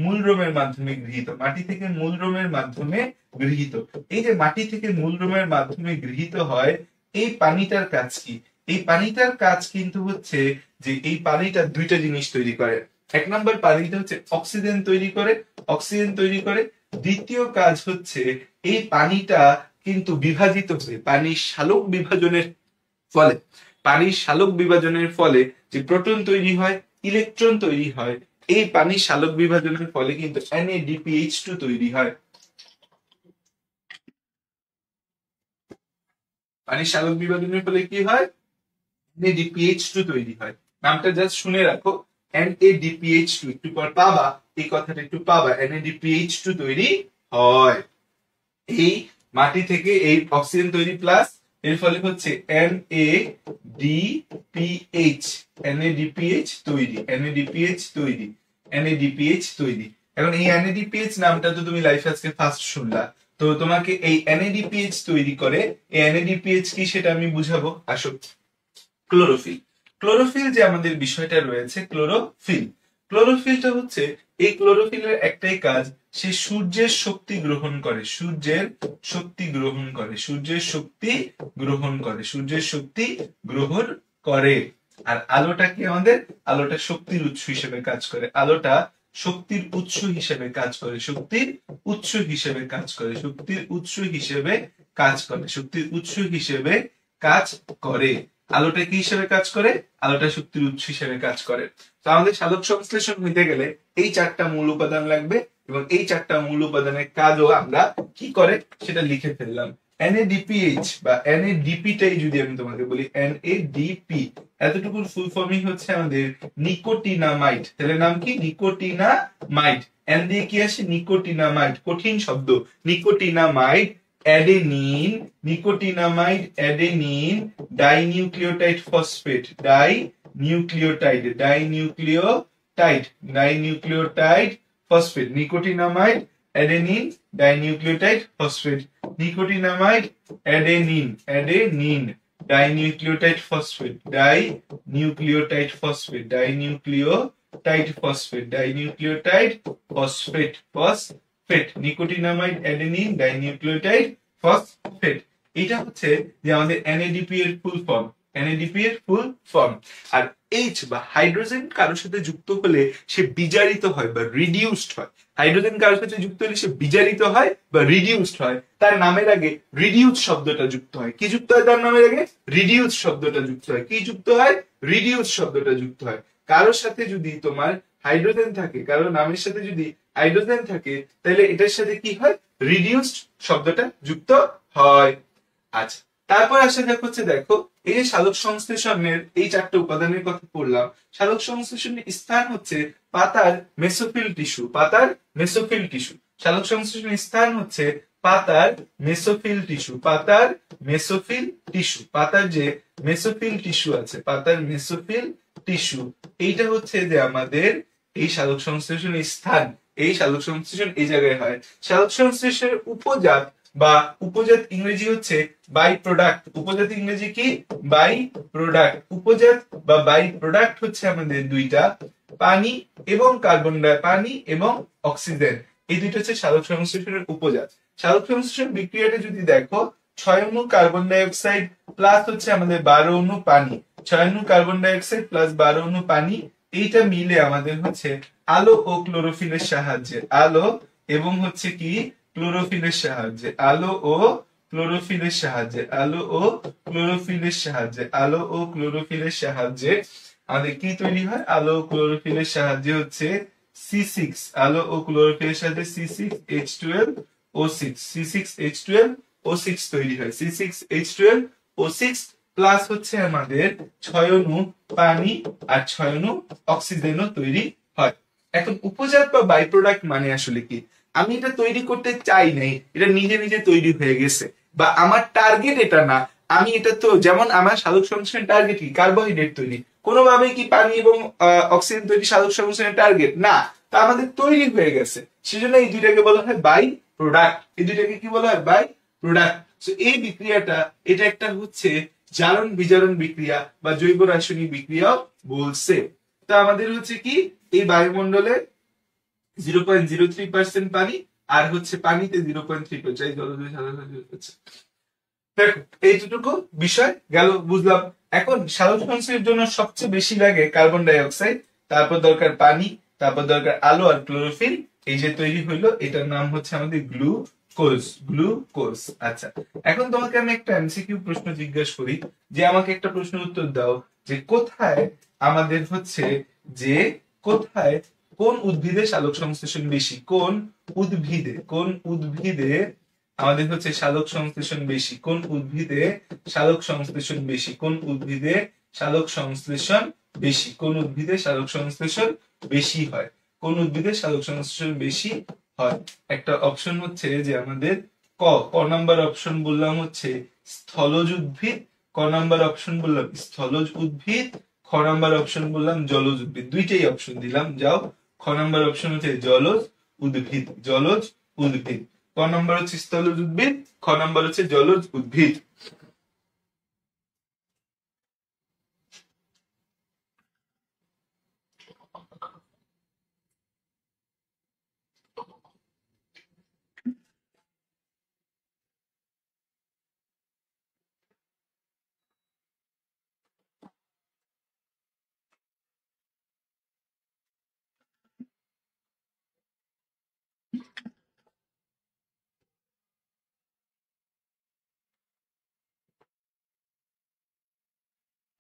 মূল রোমের মাধ্যমে গৃহীত। মাটি থেকে মূল রোমের মাধ্যমে গৃহীত। এই যে মাটি থেকে মূল রোমের মাধ্যমে গৃহীত হয়, এই পানিটার কাজ কি? এই পানিটার কাজ কিন্তু হচ্ছে যে এই পানিটা দুইটা জিনিস তৈরি করে। 1 নম্বর, পানিটা হচ্ছে অক্সিজেন তৈরি করে, অক্সিজেন তৈরি করে। দ্বিতীয় কাজ হচ্ছে এই পানিটা কিন্তু বিভাজিত হয়ে পানির সালোক বিভাজনের ফলে, পানির সালোক বিভাজনের ফলে যে প্রোটন তৈরি হয়, ইলেকট্রন তৈরি হয়, এই পানির সালোক বিভাজনের ফলে কিন্তু NADPH2 তৈরি হয়। পানির সালোক বিভাজনের ফলে কি হয়? NADPH2 তৈরি হয়। নামটা জাস্ট শুনে রাখো, NADPH2, একটু পর পাবা, এই কথাটা একটু পাবা, NADPH2 তৈরি হয়। এই মাটি থেকে এই অক্সিজেন তৈরি প্লাস এর ফলে হচ্ছে NADPH, NADPH তৈরি, NADPH তৈরি, NADPH তৈরি। এখন এই NADPH নামটা তো তুমি লাইফে আজকে ফার্স্ট শুনলা। তো তোমাকে এই NADPH তৈরি করে, এই NADPH কি সেটা আমি বুঝাবো। আসো, ক্লোরোফিল। ক্লোরোফিল যে আমাদের বিষয়টা রয়েছে, ক্লোরোফিলটা হচ্ছে, এই ক্লোরোফিলের একটাই কাজ, সে সূর্যের শক্তি গ্রহণ করে, সূর্যের শক্তি গ্রহণ করে, সূর্যের শক্তি গ্রহণ করে, সূর্যের শক্তি গ্রহণ করে। আর আলোটা কি আমাদের, আলোটা শক্তির উৎস হিসেবে কাজ করে, আলোটা শক্তির উৎস হিসেবে কাজ করে, শক্তির উৎস হিসেবে কাজ করে, শক্তির উৎস হিসেবে কাজ করে, শক্তির উৎস হিসেবে কাজ করে। আলোটা কি হিসেবে কাজ করে, আলোটা শক্তির উৎস হিসেবে কাজ করে। তো আমাদের সালোক সংশ্লেষণ হইতে গেলে এই চারটা মূল উপাদান লাগবে, এবং এই চারটা মূল উপাদানের কাজও আমরা কি করে সেটা লিখে ফেললাম। NADPH বা NADP টাই যদি আমি তোমাকে বলি, NADP এতটুকুর ফুল ফর্মই হচ্ছে আমাদের নিকোটিনামাইড। তাহলে নাম কি, নিকোটিনামাইড। এন দিয়ে কি আসে, নিকোটিনামাইড, কঠিন শব্দ, nicotinamide, adenine, nicotinamide, adenine, dinucleotide phosphate, dinucleotide phosphate, nicotinamide, adenine, dinucleotide phosphate, nicotinamide, adenine, dinucleotide phosphate, dinucleotide phosphate, nicotinamide, adenine, dinucleotide phosphate. এটা হচ্ছে যে আমাদের NADP এর ফুল ফর্ম, আর H বা হাইড্রোজেন কারোর সাথে যুক্ত হলে সে বিজারিত হয় বা রিডিউসড হয়, হাইড্রোজেন কারোর সাথে যুক্ত হলে সে বিজারিত হয় বা রিডিউসড হয়, তার নামের আগে রিডিউস শব্দটা যুক্ত হয়। কি যুক্ত হয় তার নামের আগে, রিডিউস শব্দটা যুক্ত হয়। কি যুক্ত হয়, রিডিউস শব্দটা যুক্ত হয়। কারোর সাথে যদি তোমার হাইড্রোজেন থাকে, কারোর নামের সাথে যদি হাইড্রোজেন থাকে, তাহলে এটার সাথে কি হয়, রিডিউসড শব্দটা যুক্ত হয়। আচ্ছা, তারপর আসা হচ্ছে, দেখো এই যে সালোক সংশ্লেষণের এই চারটা উপাদানের কথা বললাম, সালোক সংশ্লেষণের স্থান হচ্ছে পাতার মেসোফিল টিস্যু, পাতার মেসোফিল টিস্যু। সালোক সংশ্লেষণের স্থান হচ্ছে পাতার মেসোফিল টিস্যু, পাতার মেসোফিল টিস্যু, পাতার যে মেসোফিল টিস্যু আছে, পাতার মেসোফিল টিস্যু, এইটা হচ্ছে যে আমাদের এই সালোক সংশ্লেষণের স্থান। এই সালোক সংশ্লেষণ এই জায়গায় হয়। সালোক সংশ্লেষণের উপজাত বা উপজাত ইংরেজি হচ্ছে বাই প্রোডাক্ট। উপজাত ইংরেজি কি, বাই প্রোডাক্ট। উপজাত বা বাই প্রোডাক্ট হচ্ছে আমাদের দুইটা, পানি এবং কার্বন ডাই, পানি এবং অক্সিজেন, এই দুইটা হচ্ছে সালোক সংশ্লেষণের উপজাত। সালোক সংশ্লেষণ বিক্রিয়াটা যদি দেখো, 6 অণু কার্বন ডাই অক্সাইড প্লাস হচ্ছে আমাদের 12 অণু পানি, 6 অণু কার্বন ডাই অক্সাইড প্লাস 12 অণু পানি, এইটা মিলে আমাদের হচ্ছে আলো ও ক্লোরোফিলের সাহায্যে, আলো এবং হচ্ছে কি ক্লোরোফিলের সাহায্যে, আলো ও ক্লোরোফিলের সাহায্যে, আলো ও ক্লোরোফিলের সাহায্যে, আলো ও ক্লোরোফিলের সাহায্যে আমাদের কি তৈরি হয়, আলো ও ক্লোরোফিলের সাহায্যে হচ্ছে C6, আলো ও ক্লোরোফিলের সাথে C6H12O6, C6H12O6 তৈরি হয়, C6H12O6 প্লাস হচ্ছে আমাদের 6 অণু পানি আর 6 অণু অক্সিজেনও তৈরি হয়। এখন উপজাত বা বাই প্রোডাক্ট মানে আসলে কি, আমি এটা তৈরি করতে চাই নাই, এটা নিজে নিজে তৈরি হয়ে গেছে, বা আমার টার্গেট এটা না, আমি এটা তো, যেমন আমার সালোক সংশ্লেষণের টার্গেট কি, কার্বোহাইড্রেট তৈরি, কোনোভাবেই কি পানি এবং অক্সিজেন তৈরি সালোক সংশ্লেষণের টার্গেট না, তা আমাদের তৈরি হয়ে গেছে, সেজন্য এই দুইটাকে বলা হয় বাই প্রোডাক্ট। এই দুইটাকে কি বলা হয়, বাই প্রোডাক্ট। এই বিক্রিয়াটা, এটা একটা হচ্ছে জারণ বিজারণ বিক্রিয়া বা জৈব রাসায়নিক বিক্রিয়াও বলছে। তা আমাদের হচ্ছে কি, এই বায়ুমণ্ডলে 0.03% পানি আর হচ্ছে পানিতে 0.3%। দেখো এইটুকু বিষয় গেল, বুঝলাম। এখন সালোক সংশ্লেষণের জন্য সবচেয়ে বেশি লাগে কার্বন ডাই অক্সাইড, তারপর দরকার পানি, তারপর দরকার আলো আর ক্লোরোফিল, এই যে তৈরি হইলো এটার নাম হচ্ছে আমাদের গ্লুকোজ। আচ্ছা, এখন তোমাকে আমি একটা এমসিকিউ প্রশ্ন জিজ্ঞাসা করি, যে আমাকে একটা প্রশ্ন উত্তর দাও, যে কোথায় আমাদের হচ্ছে, যে কোথায়, কোন উদ্ভিদে সালোক সংশ্লেষণ বেশি, কোন উদ্ভিদে আমাদের হচ্ছে সালোক সংশ্লেষণ বেশি, কোন উদ্ভিদে সালোক সংশ্লেষণ বেশি, কোন উদ্ভিদে সালোক সংশ্লেষণ বেশি, কোন উদ্ভিদে সালোক সংশ্লেষণ বেশি হয়, কোন উদ্ভিদে সালোক সংশ্লেষণ বেশি হয়। একটা অপশন হচ্ছে যে আমাদের ক নাম্বার অপশন বললাম হচ্ছে স্থলজ উদ্ভিদ, ক নাম্বার অপশন বললাম স্থলজ উদ্ভিদ, খ নাম্বার অপশন বললাম জলজ উদ্ভিদ। দুইটাই অপশন দিলাম, যাও। খ নাম্বার অপশন হচ্ছে জলজ উদ্ভিদ, ক নাম্বার হচ্ছে স্থলজ উদ্ভিদ, খ নাম্বার হচ্ছে জলজ উদ্ভিদ।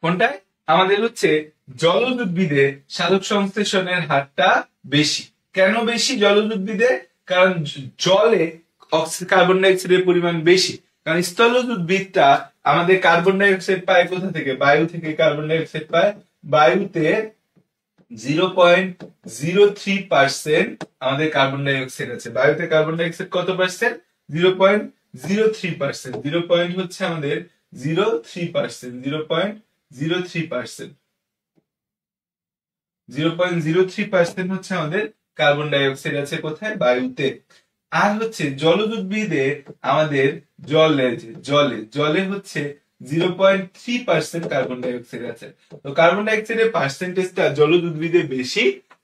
কোনটায়? আমাদের হচ্ছে জলজ উদ্ভিদে সালোক সংশ্লেষণের হারটা বেশি। কেন বেশি জলজ উদ্ভিদে? কারণ জলে কার্বন ডাই অক্সাইডের পরিমাণ বেশি। কারণ স্থলজ উদ্ভিদটা আমাদের কার্বন ডাই অক্সাইড পায় কোথা থেকে? বায়ু থেকে কার্বন ডাই অক্সাইড পায়। বায়ুতে 0.03% আমাদের কার্বন ডাই অক্সাইড আছে। বায়ুতে কার্বন ডাই অক্সাইড কত পার্সেন্ট? 0.03%। 0 পয়েন্ট হচ্ছে আমাদের 0.03%। 0.03%। 0.03% হচ্ছে আমাদের কার্বন ডাই অক্সাইড আছে কোথায়? বায়ুতে। আর হচ্ছে জলজ উদ্ভিদে আমাদের জলে হচ্ছে 0.3% কার্বন ডাই অক্সাইড আছে। তো কার্বন ডাই অক্সাইডের পার্সেন্টেজটা জলজ উদ্ভিদে বেশি,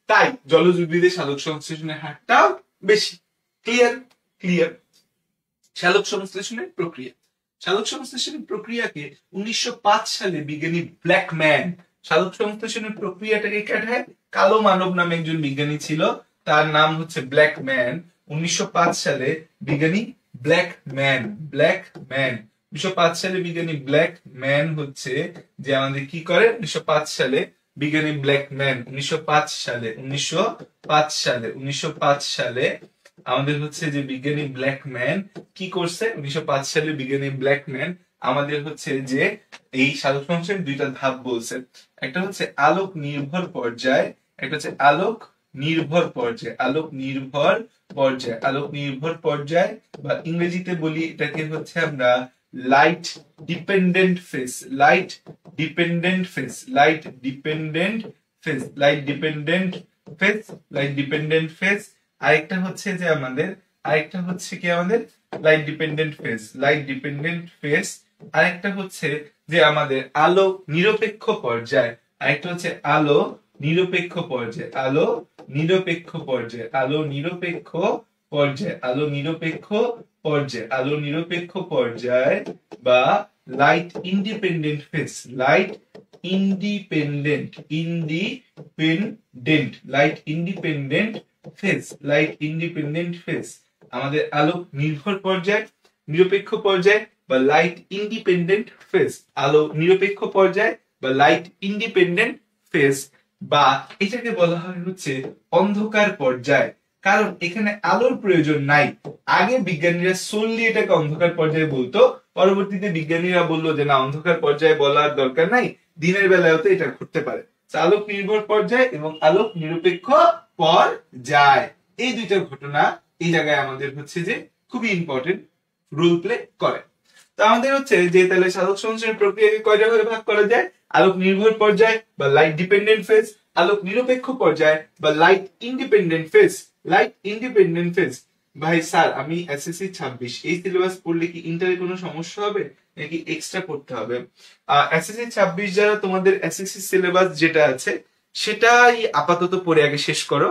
তাই জলজ উদ্ভিদে সালোক সংশ্লেষণের হারটাও বেশি। ক্লিয়ার। সালোক সংশ্লেষণের প্রক্রিয়া। সালোক সংশ্লেষণের প্রক্রিয়াকে 1905 সালে বিজ্ঞানী ব্ল্যাকম্যান সালোক সংশ্লেষণের প্রক্রিয়াটাকে কাটায়। কালো মানব নামে একজন বিজ্ঞানী ছিল, তার নাম হচ্ছে ব্ল্যাকম্যান। 1905 সালে বিজ্ঞানী ব্ল্যাকম্যান 1905 সালে বিজ্ঞানী ব্ল্যাকম্যান হচ্ছে যে আমাদের কি করে? 1905 সালে বিজ্ঞানী ব্ল্যাকম্যান 1905 সালে আমাদের হচ্ছে যে বিজ্ঞানী ব্ল্যাকম্যান কি করছে? 1905 সালে বিজ্ঞানী ব্ল্যাকম্যান আমাদের হচ্ছে যে এই সালোক সংশ্লেষণের দুইটা ধাপ বলছে। একটা হচ্ছে আলোক নির্ভর পর্যায়, একটা হচ্ছে আলোক নির্ভর পর্যায় বা ইংরেজিতে বলি এটাকে হচ্ছে আমরা লাইট ডিপেন্ডেন্ট ফেজ। আরেকটা হচ্ছে কি আমাদের লাইট ডিপেন্ডেন্ট ফেজ। আরেকটা হচ্ছে যে আমাদের আলো নিরপেক্ষ পর্যায়। আলো নিরপেক্ষ পর্যায় বা লাইট ইন্ডিপেন্ডেন্ট ফেজ। আমাদের আলোক নির্ভর পর্যায়, নিরপেক্ষ পর্যায় বা লাইট ইন্ডিপেন্ডেন্ট ফেজ। আলো নিরপেক্ষ পর্যায় বা লাইট ইন্ডিপেন্ডেন্ট ফেজ বা এটাকে বলা হয় হচ্ছে অন্ধকার পর্যায়। কারণ এখানে আলোর প্রয়োজন নাই। আগে বিজ্ঞানীরা solely এটাকে অন্ধকার পর্যায়ে বলতো, পরবর্তীতে বিজ্ঞানীরা বললো যে না, অন্ধকার পর্যায়ে বলার দরকার নাই, দিনের বেলায়ও তো এটা ঘটতে পারে। আলোক নির্ভর পর্যায় এবং আলোক নিরপেক্ষ পর্যায়, এই দুইটা ঘটনা এই জায়গায় আমাদের হচ্ছে যে খুবই ইম্পর্টেন্ট রোল প্লে করে। তো আমাদের হচ্ছে যে তাহলে সালোক সংশ্লেষণ প্রক্রিয়াকে কয়টা ভাগে ভাগ করা যায়? আলোক নির্ভর পর্যায় বা লাইট ডিপেন্ডেন্ট ফেজ, আলোক নিরপেক্ষ পর্যায় বা লাইট ইন্ডিপেন্ডেন্ট ফেজ। ভাই স্যার, আমি এসএসসি 26 এই সিলেবাস পড়লে কি ইন্টারে কোনো সমস্যা হবে নাকি এক্সট্রা পড়তে হবে? এসএসসি 26 যারা তোমাদের এসএসসি সিলেবাস যেটা আছে সেটাই আপাতত পড়ে আগে শেষ করো।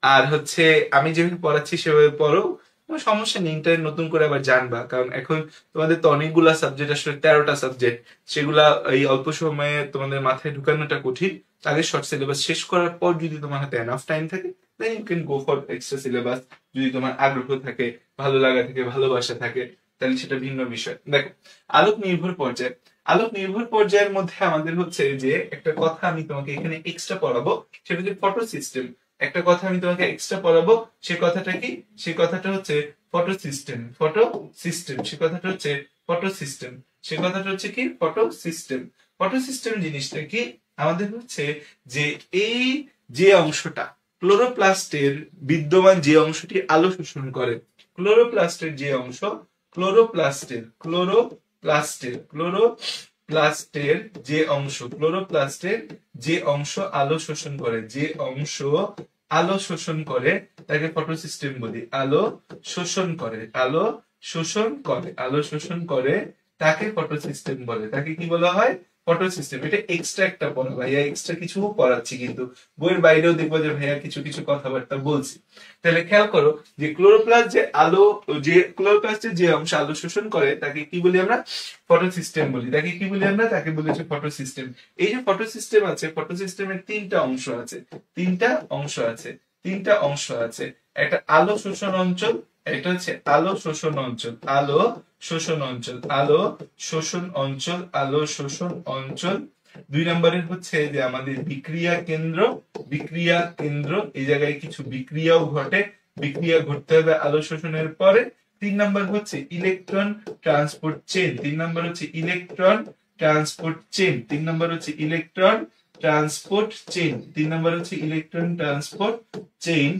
আর হচ্ছে আমি যেভাবে পড়াচ্ছি সেভাবে পড়ো, কোনো সমস্যা নেই। ইন্টারে নতুন করে আবার জানবা, কারণ এখন তোমাদের তো অনেকগুলা সাবজেক্ট, আসলে 13টা সাবজেক্ট, সেগুলা এই অল্প সময়ে তোমাদের মাথায় ঢুকানোটা কঠিন। আগে শর্ট সিলেবাস শেষ করার পর যদি তোমার হাতে এনাফ টাইম থাকে then you can go for extra syllabus. যদি তোমার আগ্রহ থাকে, ভালো লাগা থাকে, ভালোবাসা থাকে, তাহলে সেটা ভিন্ন বিষয়। দেখো, আলোক নির্ভর পর্যায়ের মধ্যে আমাদের হচ্ছে যে একটা কথা আমি তোমাকে এখানে এক্সট্রা পড়াবো, সেটা হচ্ছে ফটো সিস্টেম। একটা কথা আমি তোমাকে এক্সট্রা পড়াবো, সে কথাটা কি? সে কথাটা হচ্ছে ফটো সিস্টেম। ফটো সিস্টেম জিনিসটা কি? আমাদের হচ্ছে যে এই যে অংশটা ক্লোরোপ্লাস্টের বিদ্যমান, যে অংশটি আলো শোষণ করে, ক্লোরোপ্লাস্টের যে অংশ আলো শোষণ করে তাকে ফটো সিস্টেম বলি। আলো শোষণ করে তাকে ফটো সিস্টেম বলে। তাকে কি বলা হয়? Photo system. এটা এক্সট্রা একটা পড়া ভাইয়া, এক্সট্রা কিছু পড়াচ্ছি, কিন্তু বইয়ের বাইরেও দেখবো যে ভাইয়া কিছু কথাবার্তা বলছি। তাহলে খেয়াল করো যে ক্লোরোপ্লাস্টের যে অংশ আলো শোষণ করে তাকে কি বলি আমরা? ফটো সিস্টেম বলি। তাকে বলি হচ্ছে ফটো সিস্টেম। এই যে ফটো সিস্টেম আছে, ফটো সিস্টেমের তিনটা অংশ আছে। একটা আলো শোষণ অঞ্চল, এটা হচ্ছে আলো শোষণ অঞ্চল, দুই নম্বরে হচ্ছে যে আমাদের বিক্রিয়া কেন্দ্র, বিক্রিয়া কেন্দ্র এই জায়গায় কিছু বিক্রিয়াও ঘটে, বিক্রিয়া ঘটতে হবে আলো শোষণের পরে। তিন নম্বর হচ্ছে ইলেকট্রন ট্রান্সপোর্ট চেন, তিন নম্বর হচ্ছে ইলেকট্রন ট্রান্সপোর্ট চেন, তিন নম্বর হচ্ছে ইলেকট্রন ট্রান্সপোর্ট চেন, তিন নম্বর হচ্ছে electron transport chain,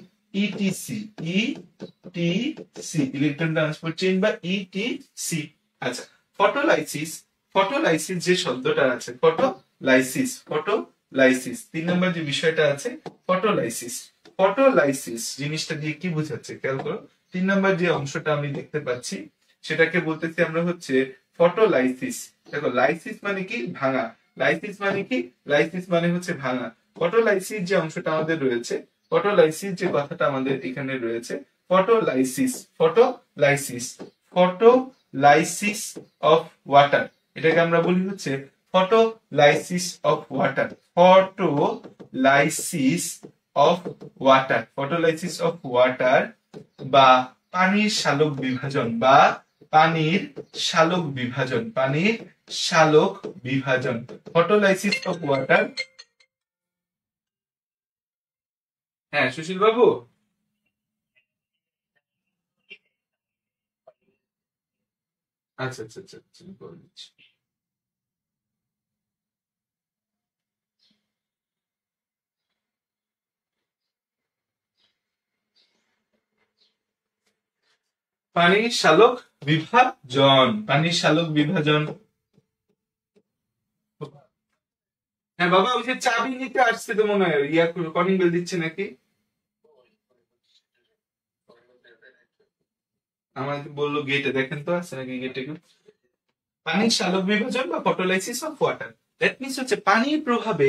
etc, etc electron transport chain বা ইটিসি। আচ্ছা, ফটোলাইসিস, ফটোলাইসিস যে শব্দটা আছে, ফটোলাইসিস, ফটোলাইসিস তিন নম্বর যে বিষয়টা আছে ফটোলাইসিস, ফটোলাইসিস জিনিসটা দিয়ে কি বোঝাচ্ছে খেয়াল করো। তিন নম্বর যে অংশটা আমি দেখতে পাচ্ছি সেটাকে বলতেছি আমরা হচ্ছে ফটোলাইসিস। দেখো লাইসিস মানে কি ভাঙা, লাইসিস মানে কি, লাইসিস মানে হচ্ছে ভাঙা। ফটোলাইসিস যে অংশটা আমাদের রয়েছে, ফটোলাইসিস যে কথাটা আমাদের এখানে রয়েছে, photolysis, photolysis, photolysis of water, এটাকে আমরা বলি হচ্ছে photolysis of water, photolysis of water, photolysis of water বা পানির সালোক বিভাজন, বা পানির সালোক বিভাজন, পানির সালোক বিভাজন, ফটোলাইসিস অফ ওয়াটার। হ্যাঁ সুশীল বাবু, আচ্ছা আচ্ছা আচ্ছা আচ্ছা, বলে দিচ্ছি। পানির সালোক বিভাজন, পানির সালোক বিভাজন। হ্যাঁ বাবা, ওই যে চাবি নিতে আসছে তো মনে হয়, ইয়া কলিং বেল দিচ্ছে নাকি? আমাকে বললো গেটে, দেখেন তো আছে নাকি গেটে কেউ। পানির সালোক বিভাজন বা photolysis of water, that means হচ্ছে পানির প্রভাবে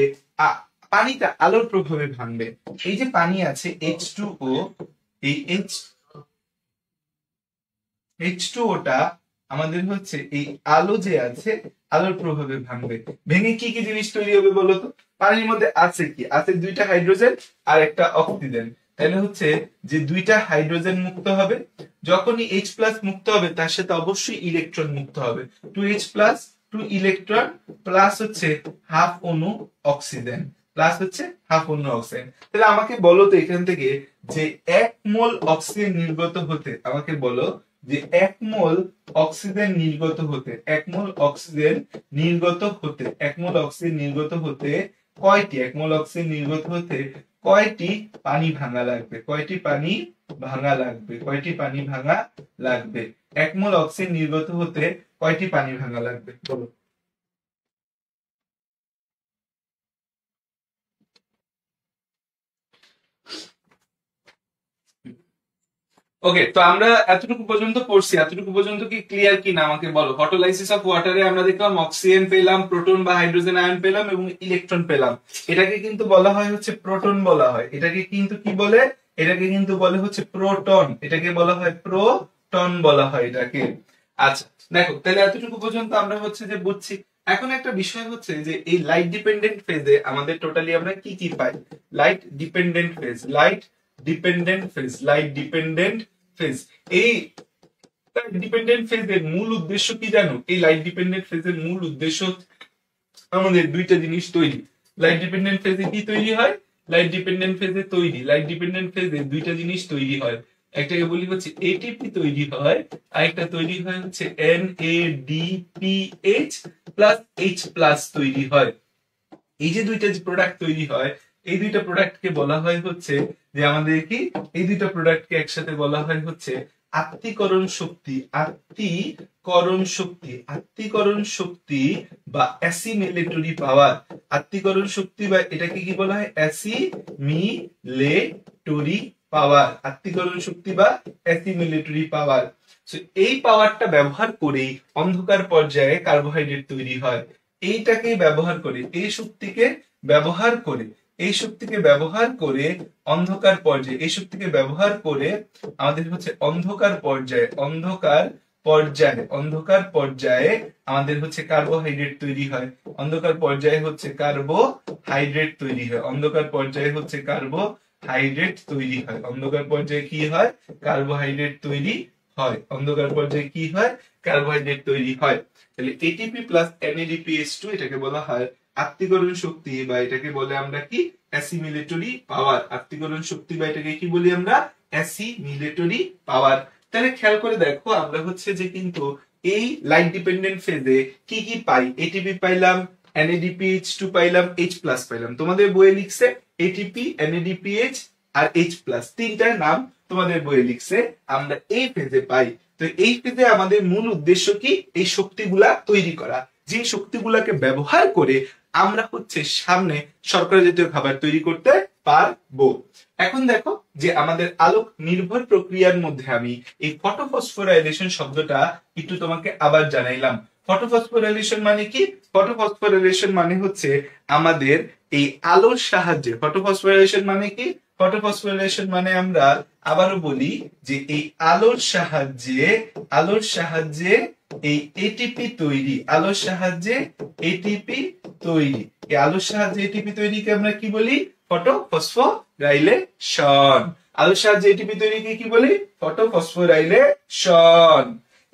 পানিটা আলোর প্রভাবে ভাঙবে। এই যে পানি আছে H2O, এই H2O টা আমাদের হচ্ছে এই আলো যে আছে আলোর প্রভাবে ভাঙবে। ভেঙে কি কি জিনিস তৈরি হবে বলো তো? পানির মধ্যে আছে কি, আছে দুইটা হাইড্রোজেন আর একটা অক্সিজেন, তাহলে হচ্ছে যে দুইটা হাইড্রোজেন মুক্ত হবে, যখনই H+ মুক্ত হবে তার সাথে অবশ্যই ইলেকট্রন মুক্ত হবে, 2H+, 2 ইলেকট্রন প্লাস হচ্ছে হাফ অণু অক্সিজেন, প্লাস হচ্ছে হাফ অণু অক্সিজেন। তাহলে আমাকে বলো তো এখান থেকে যে 1 মোল অক্সিজেন নির্গত হতে, আমাকে বলো যে 1 মোল অক্সিজেন নির্গত হতে, 1 মোল অক্সিজেন নির্গত হতে, 1 মোল অক্সিজেন নির্গত হতে কয়টি, 1 মোল অক্সিজেন নির্গত হতে কয়টি পানি ভাঙা লাগবে, কয়টি পানি ভাঙা লাগবে, কয়টি পানি ভাঙা লাগবে, 1 মোল অক্সিজেন নির্গত হতে কয়টি পানি ভাঙা লাগবে বলো। ওকে, তো আমরা এতটুকু পর্যন্ত পড়ছি, এতটুকু পর্যন্ত কি ক্লিয়ার কি না আমাকে বলো। ফটোলাইসিস অফ ওয়াটারে আমরা দেখলাম অক্সিজেন পেলাম, প্রোটন বা হাইড্রোজেন আয়ন পেলাম এবং ইলেকট্রন পেলাম। এটাকে কিন্তু বলা হয় হচ্ছে প্রোটন বলা হয়, এটাকে কিন্তু কি বলে, এটাকে কিন্তু বলে হচ্ছে প্রোটন, এটাকে বলা হয় প্রোটন বলা হয় এটাকে। আচ্ছা দেখো, তাহলে এতটুকু পর্যন্ত আমরা হচ্ছে যে বুঝছি। এখন একটা বিষয় হচ্ছে যে এই লাইট ডিপেন্ডেন্ট ফেজে আমাদের টোটালি আমরা কি কি পাই। Light dependent phase, light dependent phase, light dependent phase. এই ডিপেন্ডেন্ট ফেজের মূল উদ্দেশ্য কি জানো? এই লাইট ডিপেন্ডেন্ট ফেজের মূল উদ্দেশ্য আমাদের দুইটা জিনিস তৈরি। লাইট ডিপেন্ডেন্ট ফেজে কি তৈরি হয়? লাইট ডিপেন্ডেন্ট ফেজে তৈরি, লাইট ডিপেন্ডেন্ট ফেজে দুইটা জিনিস তৈরি হয়, একটাকে বলি হচ্ছে এটিপি তৈরি হয়, আর একটা তৈরি হয় হচ্ছে NADPH প্লাস H প্লাস তৈরি হয়। এই যে দুইটা প্রোডাক্ট তৈরি হয়, এই দুইটা প্রোডাক্টকে বলা হয় হচ্ছে যে আমাদের কি, এই দুইটা প্রোডাক্টকে একসাথে বলা হয় হচ্ছে আত্তীকরণ শক্তি, আত্তীকরণ শক্তি, আত্তীকরণ শক্তি বা অ্যাসিমিলেটরি পাওয়ার, আত্তীকরণ শক্তি বা এটাকে কি বলা হয়, অ্যাসিমিলেটরি পাওয়ার, আত্তীকরণ শক্তি বা অ্যাসিমিলেটরি পাওয়ার। এই পাওয়ারটা ব্যবহার করেই অন্ধকার পর্যায়ে কার্বোহাইড্রেট তৈরি হয়। এইটাকে ব্যবহার করে, এই শক্তিকে ব্যবহার করে, এই শক্তিকে ব্যবহার করে অন্ধকার পর্যায়ে, এই শক্তিকে ব্যবহার করে আমাদের হচ্ছে অন্ধকার পর্যায়ে, অন্ধকার পর্যায়ে, অন্ধকার পর্যায়ে আমাদের হচ্ছে কার্বোহাইড্রেট তৈরি হয়, অন্ধকার পর্যায়ে হচ্ছে কার্বোহাইড্রেট তৈরি হয়, অন্ধকার পর্যায়ে হচ্ছে কার্বোহাইড্রেট তৈরি হয়, অন্ধকার পর্যায়ে কি হয়, কার্বোহাইড্রেট তৈরি হয়, অন্ধকার পর্যায়ে কি হয়, কার্বোহাইড্রেট তৈরি হয়। তাহলে ATP প্লাস NADPH2 এটাকে বলা হয় আত্তীকরণ শক্তি বা এটাকে বলে আমরা কি অ্যাসিমিলেটরি পাওয়ার। আত্তীকরণ শক্তি বা এটাকে কি বলি আমরা অ্যাসিমিলেটরি পাওয়ার। তাহলে খেয়াল করে দেখো আমরা হচ্ছে যে কিন্তু এই লাইট ডিপেন্ডেন্ট ফেজে কি কি পাই, এটিপি পাইলাম, NADPH2 পাইলাম, H+ পাইলাম। তোমাদের বইয়ে লিখছে এটিপি, NADPH আর H+, তিনটার নাম তোমাদের বইয়ে লিখছে আমরা এই ফেজে পাই। তো এই ফেজে আমাদের মূল উদ্দেশ্য কি, এই শক্তিগুলা তৈরি করা, যে শক্তিগুলাকে ব্যবহার করে আমরা হচ্ছে সামনে শর্করা জাতীয় খাবার তৈরি করতে পারবো। এখন দেখো যে আমাদের আলোক নির্ভর প্রক্রিয়ার মধ্যে আমি এই ফটোফসফোরাইলেশন শব্দটা একটু তোমাকে আবার জানাইলাম। ফটোফসফোরাইলেশন মানে কি? ফটোফসফোরাইলেশন মানে হচ্ছে আমাদের এই আলোর সাহায্যে, ফটোফসফোরাইলেশন মানে কি? ফটোফসফোরাইলেশন মানে আমরা আবারও বলি যে এই আলোর সাহায্যে এই এটিপি তৈরি, আলোর সাহায্যে এটিপি তৈরি, এই আলোর সাহায্যে এটিপি তৈরিকে আমরা কি বলি? ফটোফসফোরাইলেশন। আলোর সাহায্যে এটিপি তৈরিকে কি বলি? ফটোফসফোরাইলেশন।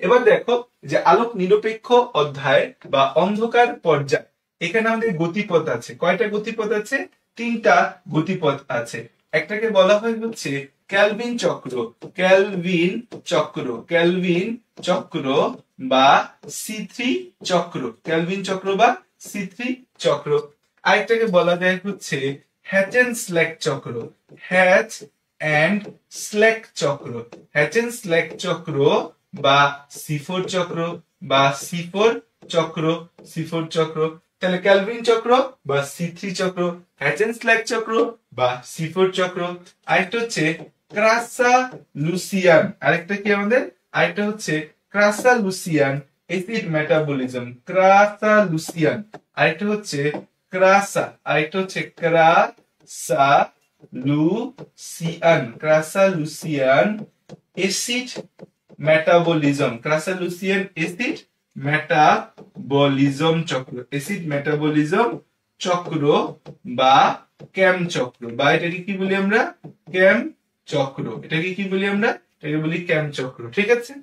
এবার দেখো যে আলোক নিরপেক্ষ অধ্যায় বা অন্ধকার পর্যায়, এখানে আমাদের গতিপথ আছে। কয়টা গতিপথ আছে? তিনটা গতিপথ আছে। একটাকে বলা হয় হচ্ছে ক্যালভিন চক্র, ক্যালভিন চক্র, ক্যালভিন চক্র বা C3 চক্র, ক্যালভিন চক্র বা C3 চক্র। আরেকটাকে বলা যায় হচ্ছে হ্যাচ এন্ড স্ল্যাক চক্র, হ্যাচ এন্ড স্ল্যাক চক্র, হ্যাচ এন্ড স্ল্যাক চক্র বা C4 চক্র বা C4 চক্র, C4 চক্র। তাহলে ক্যালভিন চক্র বা C3 চক্র, হ্যাচ এন্ড স্ল্যাক চক্র বা C4 চক্র। আরেকটা হচ্ছে ক্রাসালুসিয়ান, আরেকটা কি আমাদের? আরেকটা হচ্ছে ক্রাসালুসিয়ান অ্যাসিড মেটাবলিজম, ক্রাসালুসিয়ান। আরেকটা হচ্ছে ক্রাসালুসিয়ান, ক্রাসালুসিয়ান অ্যাসিড মেটাবলিজম, ক্রাসালুসিয়ান অ্যাসিড মেটাবলিজম চক্র, অ্যাসিড মেটাবলিজম চক্র বা ক্যাম চক্র, বা এটাকে কি বলি আমরা? ক্যাম চক্র। এটাকে কি বলি আমরা? এটাকে বলি ক্যাম চক্র। ঠিক আছে,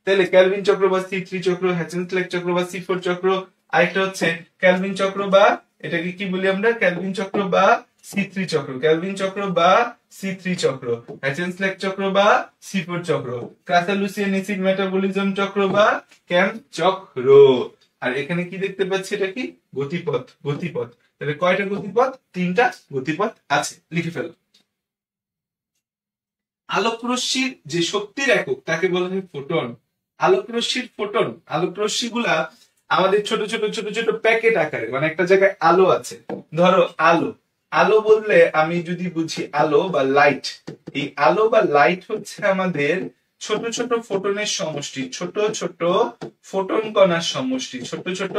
তাহলে ক্যালভিন চক্র বা C3 চক্র, হ্যাচ এন্ড স্ল্যাক চক্র বা C4 চক্র। আরেকটা হচ্ছে ক্যালভিন চক্র বা এটাকে কি বলি আমরা? ক্যালভিন চক্র বা C3 চক্র, ক্যালভিন চক্র বা C3 চক্র, হ্যাচ এন্ড স্ল্যাক চক্র বা C4 চক্র, ক্রাসালুসিয়ান অ্যাসিড মেটাবলিজম চক্র বা ক্যাম চক্র। আর এখানে কি দেখতে পাচ্ছি? এটা কি? গতিপথ, গতিপথ। তাহলে কয়টা গতিপথ? তিনটা গতিপথ আছে, লিখে ফেলো। আলোক রশ্মির যে শক্তির একক তাকে বলা হয় ফোটন। আলোক রশ্মির ফোটন, আলোক রশ্মি গুলা আমাদের ছোট ছোট ছোট ছোট প্যাকেট আকারে, মানে একটা জায়গায় আলো আছে, ধরো আলো, আলো বললে আমি যদি বুঝি আলো বা লাইট, এই আলো বা লাইট হচ্ছে আমাদের ছোট ছোট ফোটনের সমষ্টি, ছোট ছোট ফোটন কণার সমষ্টি, ছোট ছোট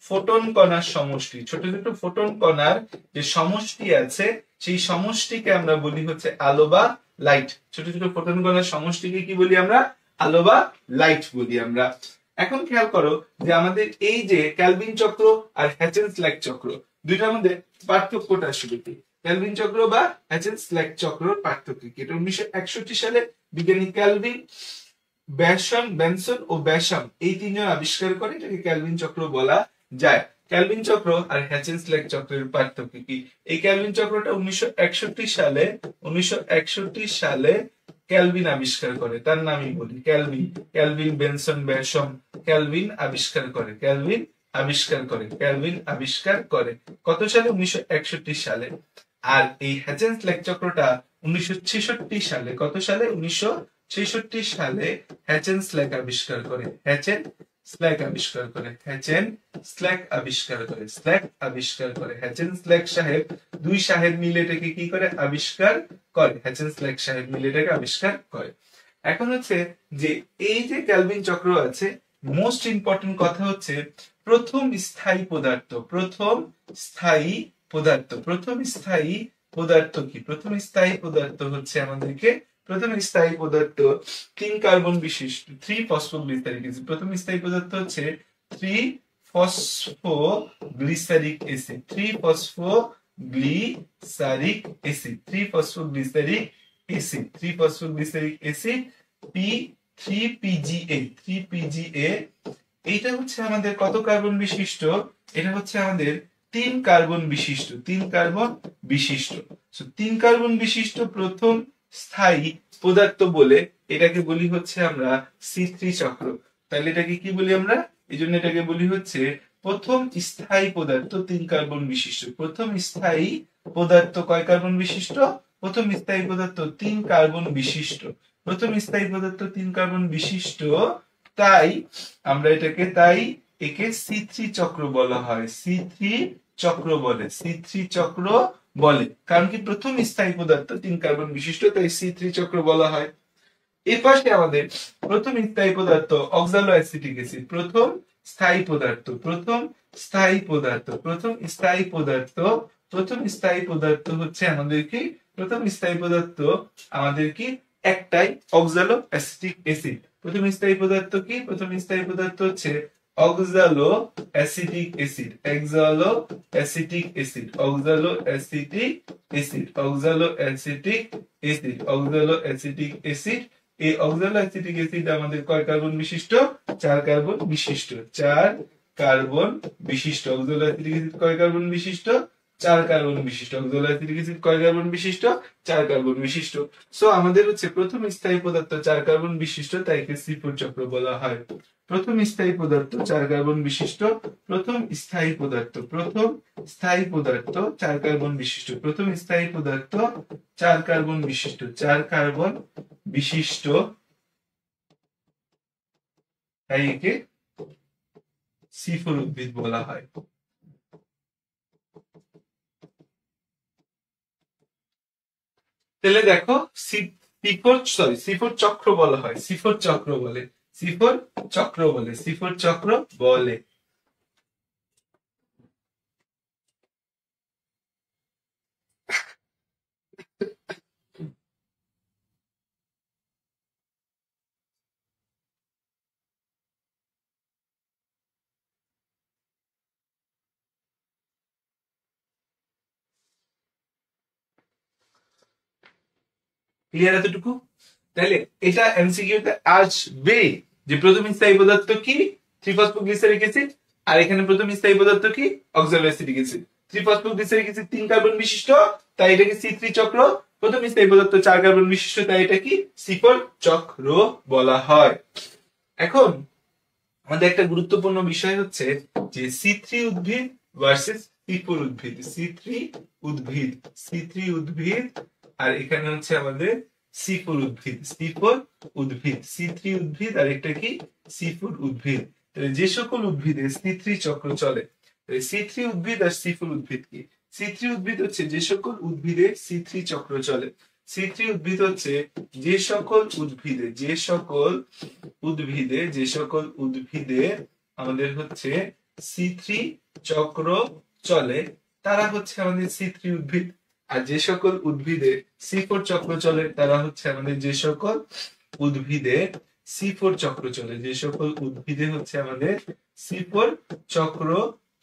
ফোটন কণার সমষ্টি, ছোট ছোট ফোটন কণার যে সমষ্টি আছে সেই সমষ্টিকে আমরা বলি হচ্ছে আলো বা লাইট। ছোট ছোট ফোটন কণার সমষ্টিকে কি বলি আমরা? আলো বা লাইট বলি আমরা। এখন খেয়াল করো যে আমাদের এই যে ক্যালভিন চক্র আর হ্যাচ এন্ড স্ল্যাক চক্র, দুইটার মধ্যে পার্থক্যটা আসলে কি? ক্যালভিন চক্র বা হ্যাচ এন্ড স্ল্যাক চক্রের পার্থক্য কি? এটা 1961 সালে বিজ্ঞানী ক্যালভিন, বেনসন ও ব্যাসাম এই তিনজন আবিষ্কার করে, এটাকে ক্যালভিন চক্র বলা যায়। ক্যালভিন চক্র আর হ্যাচ এন্ড স্ল্যাক চক্রের পার্থক্য কি? এই ক্যালভিন চক্রটা 1961 সালে ক্যালভিন আবিষ্কার করে, তার নামই বলি Calvin, Calvin, Benson, Bassham, Calvin আবিষ্কার করে, ক্যালভিন আবিষ্কার করে, ক্যালভিন আবিষ্কার করে। কত সালে? 1961 সালে। আর এই হ্যাচ এন্ড স্ল্যাক চক্রটা 1966 সালে, কত সালে? 1966 সালে হ্যাচ এন্ড স্ল্যাক আবিষ্কার করে, হ্যাচ এন্ড স্ল্যাক আবিষ্কার করে, হ্যাচ এন্ড স্ল্যাক আবিষ্কার করে, স্ল্যাক আবিষ্কার করে। হ্যাচ এন্ড স্ল্যাক সাহেব, দুই সাহেব মিলে এটাকে কি করে? আবিষ্কার করে। হ্যাচ এন্ড স্ল্যাক সাহেব মিলে এটাকে আবিষ্কার করে। এখন হচ্ছে যে এই যে ক্যালভিন চক্র আছে, মোস্ট ইম্পর্টেন্ট কথা হচ্ছে প্রথম স্থায়ী পদার্থ, প্রথম স্থায়ী পদার্থ, প্রথম স্থায়ী পদার্থ কি? প্রথম স্থায়ী পদার্থ হচ্ছে আমাদেরকে, প্রথম স্থায়ী পদার্থ 3 কার্বন বিশিষ্ট 3 ফসফোগ্লিসারিক অ্যাসিড। প্রথম স্থায়ী পদার্থ হচ্ছে 3 phosphoglyceric acid, 3 phosphoglyceric acid, 3 phosphoglyceric acid, 3 phosphoglyceric acid P3PGA, 3PGA। এইটা হচ্ছে আমাদের কত কার্বন বিশিষ্ট? এটা হচ্ছে আমাদের তিন কার্বন বিশিষ্ট, তিন কার্বন বিশিষ্ট। তিন কার্বন বিশিষ্ট প্রথম স্থায়ী পদার্থ বলে এটাকে বলি হচ্ছে আমরা C3 চক্র। তাহলে এটাকে কি বলি আমরা? এই জন্য এটাকে বলি হচ্ছে প্রথম স্থায়ী পদার্থ তিন কার্বন বিশিষ্ট। প্রথম স্থায়ী পদার্থ কয় কার্বন বিশিষ্ট? প্রথম স্থায়ী পদার্থ তিন কার্বন বিশিষ্ট। প্রথম স্থায়ী পদার্থ তিন কার্বন বিশিষ্ট, তাই আমরা এটাকে একে C3 চক্র বলা হয়। C3 চক্র বলে, C3 চক্র বলে। কারণ কি প্রথম স্থায়ী পদার্থ তিন কার্বন বিশিষ্ট, তাই C3 চক্র বলা হয়। এর পাশে আমাদের প্রথম স্থায়ী পদার্থ অক্সালো অ্যাসিটিক অ্যাসিড। প্রথম স্থায়ী পদার্থ, প্রথম স্থায়ী পদার্থ, প্রথম স্থায়ী পদার্থ, প্রথম স্থায়ী পদার্থ হচ্ছে আমাদের কি? প্রথম স্থায়ী পদার্থ আমাদের কি? একটাই, অক্সালো অ্যাসিটিক অ্যাসিড। প্রথম স্থায়ী পদার্থ কি? প্রথম স্থায়ী পদার্থ হচ্ছে অক্সালো acetic acid, অক্সালো acetic acid, অক্সালো acetic acid, অক্সালো acetic acid, অক্সালো acetic acid. এই অক্সালো অ্যাসিটিক অ্যাসিড আমাদের কয় কার্বন বিশিষ্ট? চার কার্বন বিশিষ্ট, চার কার্বন বিশিষ্ট। অক্সালো অ্যাসিটিক অ্যাসিড কয় কার্বন বিশিষ্ট? চার কার্বন বিশিষ্ট। অক্সালো অ্যাসিটিক অ্যাসিড কয় কার্বন বিশিষ্ট? চার কার্বন বিশিষ্ট। সো আমাদের হচ্ছে প্রথম স্থায়ী পদার্থ চার কার্বন বিশিষ্ট, তাই একে C4 চক্র বলা হয়। প্রথম স্থায়ী পদার্থ চার কার্বন বিশিষ্ট, প্রথম স্থায়ী পদার্থ, প্রথম স্থায়ী পদার্থ চার কার্বন বিশিষ্ট, প্রথম স্থায়ী পদার্থ চার কার্বন বিশিষ্ট, চার কার্বন বিশিষ্ট, তাই একে C4 উদ্ভিদ বলা হয়। তাহলে দেখো C4 চক্র বলা হয়, C4 চক্র বলে, C4 চক্র বলে, C4 চক্র বলে। ক্লিয়ার এতটুকু? তাহলে এটা এমসিকিউ তে আসবে যে প্রথম স্থায়ী পদার্থ কি? 3-ফসফোগ্লিসারিক অ্যাসিড। আর এখানে প্রথম স্থায়ী পদার্থ কি? Oxaloacetic acid. 3-ফসফোগ্লিসারিক অ্যাসিড তিন কার্বন বিশিষ্ট, তাই এটাকে C3 চক্র। প্রথম স্থায়ী পদার্থ চার কার্বন বিশিষ্ট, তাই এটা কি? C4 চক্র বলা হয়। এখন আমাদের একটা গুরুত্বপূর্ণ বিষয় হচ্ছে যে C3 উদ্ভিদ ভার্সেস C4 উদ্ভিদ, C3 উদ্ভিদ, C3 উদ্ভিদ, আর এখানে হচ্ছে আমাদের C4 উদ্ভিদ, C4 উদ্ভিদ, C3 উদ্ভিদ আর একটা কি? C4 উদ্ভিদ। তাহলে যে সকল উদ্ভিদে C3 চক্র চলে, C3 উদ্ভিদ আর C4 উদ্ভিদ কি? C3 উদ্ভিদ হচ্ছে যে সকল উদ্ভিদে C3 চক্র চলে। C3 উদ্ভিদ হচ্ছে যে সকল উদ্ভিদে, যে সকল উদ্ভিদে, যে সকল উদ্ভিদে আমাদের হচ্ছে C3 চক্র চলে, তারা হচ্ছে আমাদের C3 উদ্ভিদ। আর যে সকল উদ্ভিদে C4 চক্র চলে, তারা হচ্ছে আমাদের যে সকল উদ্ভিদে C4 চক্র চলে, যে সকল উদ্ভিদে হচ্ছে আমাদের C4 চক্র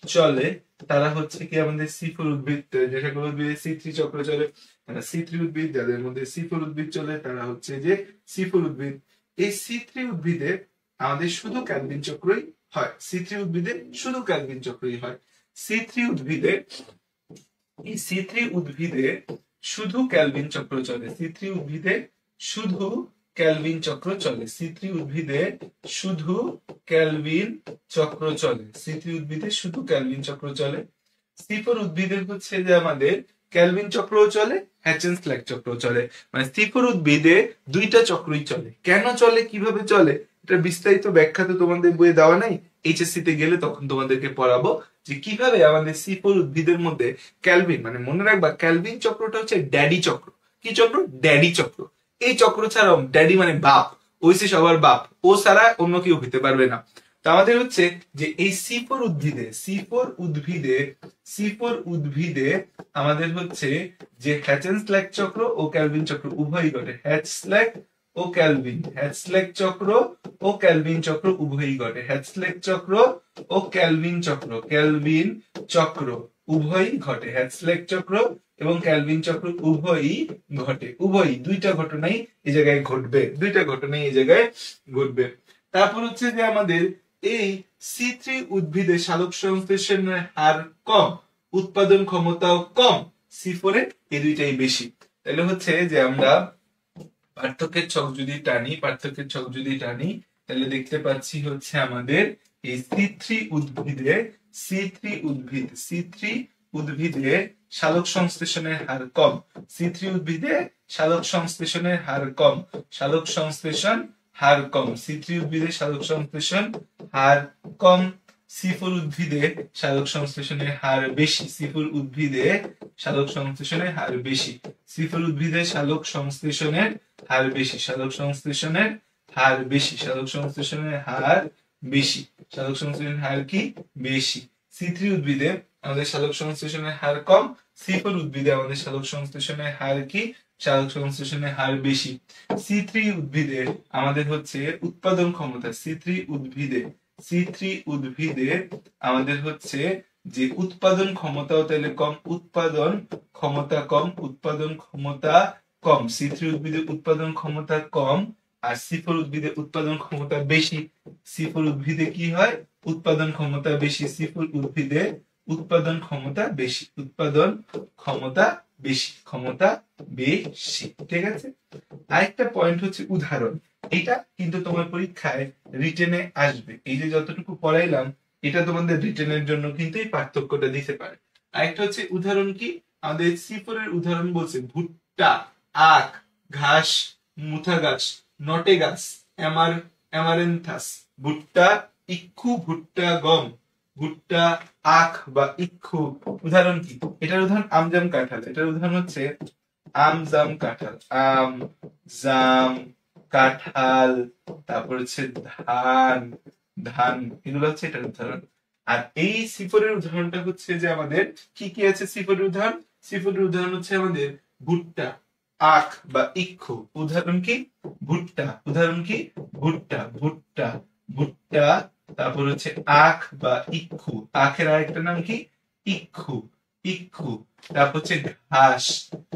চলে, তারা হচ্ছে কি? আমাদের C4 উদ্ভিদ। যে সকল উদ্ভিদে C3 চক্র চলে তারা C3 উদ্ভিদ, যাদের মধ্যে C4 উদ্ভিদ চলে তারা হচ্ছে যে C4 উদ্ভিদ। এই C3 উদ্ভিদে আমাদের শুধু ক্যালভিন চক্রই হয়, C3 উদ্ভিদে শুধু ক্যালভিন চক্রই হয়। C3 উদ্ভিদে, এই C3 উদ্ভিদে শুধু ক্যালভিন চক্র চলে, C3 উদ্ভিদে শুধু ক্যালভিন চক্র চলে, C3 উদ্ভিদে শুধু ক্যালভিন চক্র চলে, C3 উদ্ভিদে শুধু ক্যালভিন চক্র চলে। C4 উদ্ভিদের হচ্ছে যে আমাদের ক্যালভিন চক্রও চলে, হ্যাচেনস্ল্যাক চক্র চলে। মানে C4 উদ্ভিদে দুইটা চক্রই চলে। কেন চলে, কিভাবে চলে, এটা বিস্তারিত ব্যাখ্যা তো তোমাদের বইয়ে দেওয়া নাই, এইচএসসি তে গেলে তখন তোমাদেরকে পড়াবো যে কিভাবে আমাদের C4 উদ্ভিদের মধ্যে ক্যালভিন, মানে মনে রাখবা ক্যালভিন চক্রটা হচ্ছে ড্যাডি চক্র। কি চক্র? ড্যাডি চক্র। এই চক্র ছাড়াও, ড্যাডি মানে বাপ, ওইসে সবার বাপ, ও ছাড়া অন্য কেউ হইতে পারবে না। তো আমাদের হচ্ছে যে এই C4 উদ্ভিদে, C4 উদ্ভিদে, C4 উদ্ভিদে আমাদের হচ্ছে যে হ্যাচেনস্ল্যাক চক্র ও ক্যালভিন চক্র উভয়ই ঘটে। হ্যাচস্ল্যাক ও ক্যালভিন, হ্যাচস্ল্যাক চক্র ও ক্যালভিন চক্র উভয়ই ঘটে। হ্যাচস্ল্যাক চক্র ও ক্যালভিন চক্র, ক্যালভিন চক্র উভয়ই ঘটে। হ্যাচস্ল্যাক চক্র এবং ক্যালভিন চক্র উভয়ই ঘটে। উভয়ই, দুইটা ঘটনাই এই জায়গায় ঘটবে, দুইটা ঘটনাই এই জায়গায় ঘটবে। তারপর হচ্ছে যে আমাদের এই C3 উদ্ভিদে সালোক সংশ্লেষণের হার কম, উৎপাদন ক্ষমতাও কম, C4 এর এই দুইটাই বেশি। তাহলে হচ্ছে যে আমরা পার্থক্যের ছক যদি টানি তাহলে দেখতে পাচ্ছি হচ্ছে আমাদের এই C3 উদ্ভিদে সালোক সংশ্লেষণের হার কম। C3 উদ্ভিদে সালোক সংশ্লেষণের হার কম। C3 উদ্ভিদে সালোক সংশ্লেষণ হার কম। C4 উদ্ভিদে সালোক সংশ্লেষণের হার বেশি। C4 উদ্ভিদে সালোক সংশ্লেষণের হার বেশি। C4 উদ্ভিদে সালোক সংশ্লেষণের হার বেশি। সালোক সংশ্লেষণের হার বেশি। সালোক সংশ্লেষণের হার বেশি। সালোক সংশ্লেষণের হার কি বেশি। C3 উদ্ভিদে আমাদের সালোক সংশ্লেষণের হার কম। C4 উদ্ভিদে আমাদের সালোক সংশ্লেষণের হার কি সালোক সংশ্লেষণের হার বেশি। C3 উদ্ভিদে আমাদের হচ্ছে উৎপাদন ক্ষমতা। C3 উদ্ভিদে আমাদের হচ্ছে যে উৎপাদন ক্ষমতাও তাহলে কম। উৎপাদন ক্ষমতা কম। C3 উদ্ভিদে উৎপাদন ক্ষমতা কম আর C4 উদ্ভিদে উৎপাদন ক্ষমতা বেশি। C4 উদ্ভিদে কি হয় উৎপাদন ক্ষমতা বেশি। C4 উদ্ভিদে উৎপাদন ক্ষমতা বেশি। ঠিক আছে। আরেকটা পয়েন্ট হচ্ছে উদাহরণ। এটা কিন্তু তোমার পরীক্ষায় রিটেনে আসবে। এই যে যতটুকু পড়াইলাম এটা তোমাদের রিটেনের জন্য কিন্তু এই পার্থক্যটা দিতে পারে। আরেকটা হচ্ছে উদাহরণ কি আমাদের C4 এর উদাহরণ বলছে ভুট্টা, আখ, ঘাস, মুথা ঘাস, নটে গাছ, অ্যামারেন্থাস। ভুট্টা, ইক্ষু, ভুট্টা, গম, ভুট্টা, আখ বা ইক্ষু। উদাহরণ কি এটার উদাহরণ আম, জাম, কাঁঠাল। এটার উদাহরণ হচ্ছে আম, জাম, কাঁঠাল। আম, জাম, কাঁঠাল, তারপর হচ্ছে ধান এগুলো হচ্ছে এটার উদাহরণ। আর এই C4 এর উদাহরণটা হচ্ছে যে আমাদের কি কি আছে। C4 এর উদাহরণ হচ্ছে আমাদের ভুট্টা, আখ বা ইক্ষু। উদাহরণ কি ভুট্টা। তারপর হচ্ছে আখ বা ইক্ষু। আখের আরেকটা নাম কি ইক্ষু। তারপর হচ্ছে ঘাস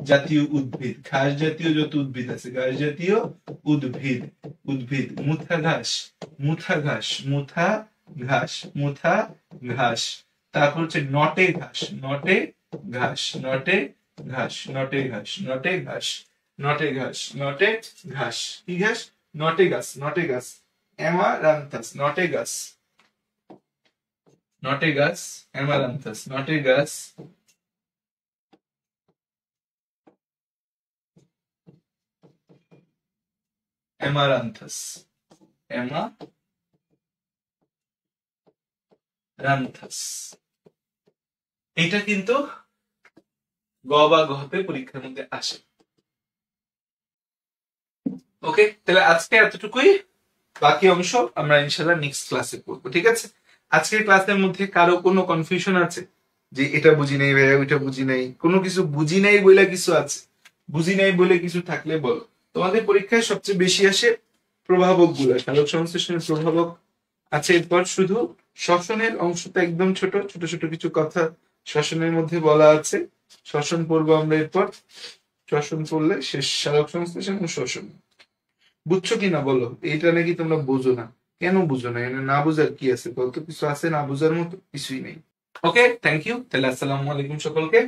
জাতীয় উদ্ভিদ। ঘাস জাতীয় যত উদ্ভিদ আছে উদ্ভিদ। মুথা ঘাস। তারপর হচ্ছে নটে ঘাস। কি ঘাস নটে ঘাস। অ্যামারান্থাস। এটা কিন্তু গ বা ঘতে পরীক্ষার মধ্যে আসে। ওকে, তাহলে আজকে এতটুকুই। বাকি অংশ আমরা ইনশাআল্লাহ নেক্সট ক্লাসে পড়বো। ঠিক আছে। আজকের ক্লাসের মধ্যে কারো কোনো কনফিউশন আছে যে এটা বুঝি নাই ভাইয়া, ওইটা বুঝি নাই, কোনো কিছু বুঝি নাই বলে কিছু আছে? বুঝি নাই বলে কিছু থাকলে বলো। তোমাদের পরীক্ষায় সবচেয়ে বেশি আসে প্রভাবক গুলো, সালোক সংশ্লেষণের প্রভাবক আছে। এরপর শুধু শ্বসনের অংশটা একদম ছোট ছোট কিছু কথা শ্বসনের মধ্যে বলা আছে। শ্বসন পড়বো আমরা। এরপর শ্বসন পড়লে শেষ। সালোক সংশ্লেষণ ও শ্বসন বুঝছো কিনা বলো? এইটা নাকি তোমরা বুঝো না। কেন বুঝো না? না বুঝার কি আছে? কত কিছু আছে না বুঝার মতো? কিছুই নেই। ওকে, থ্যাংক ইউ। তাহলে আসসালামু আলাইকুম সকলকে।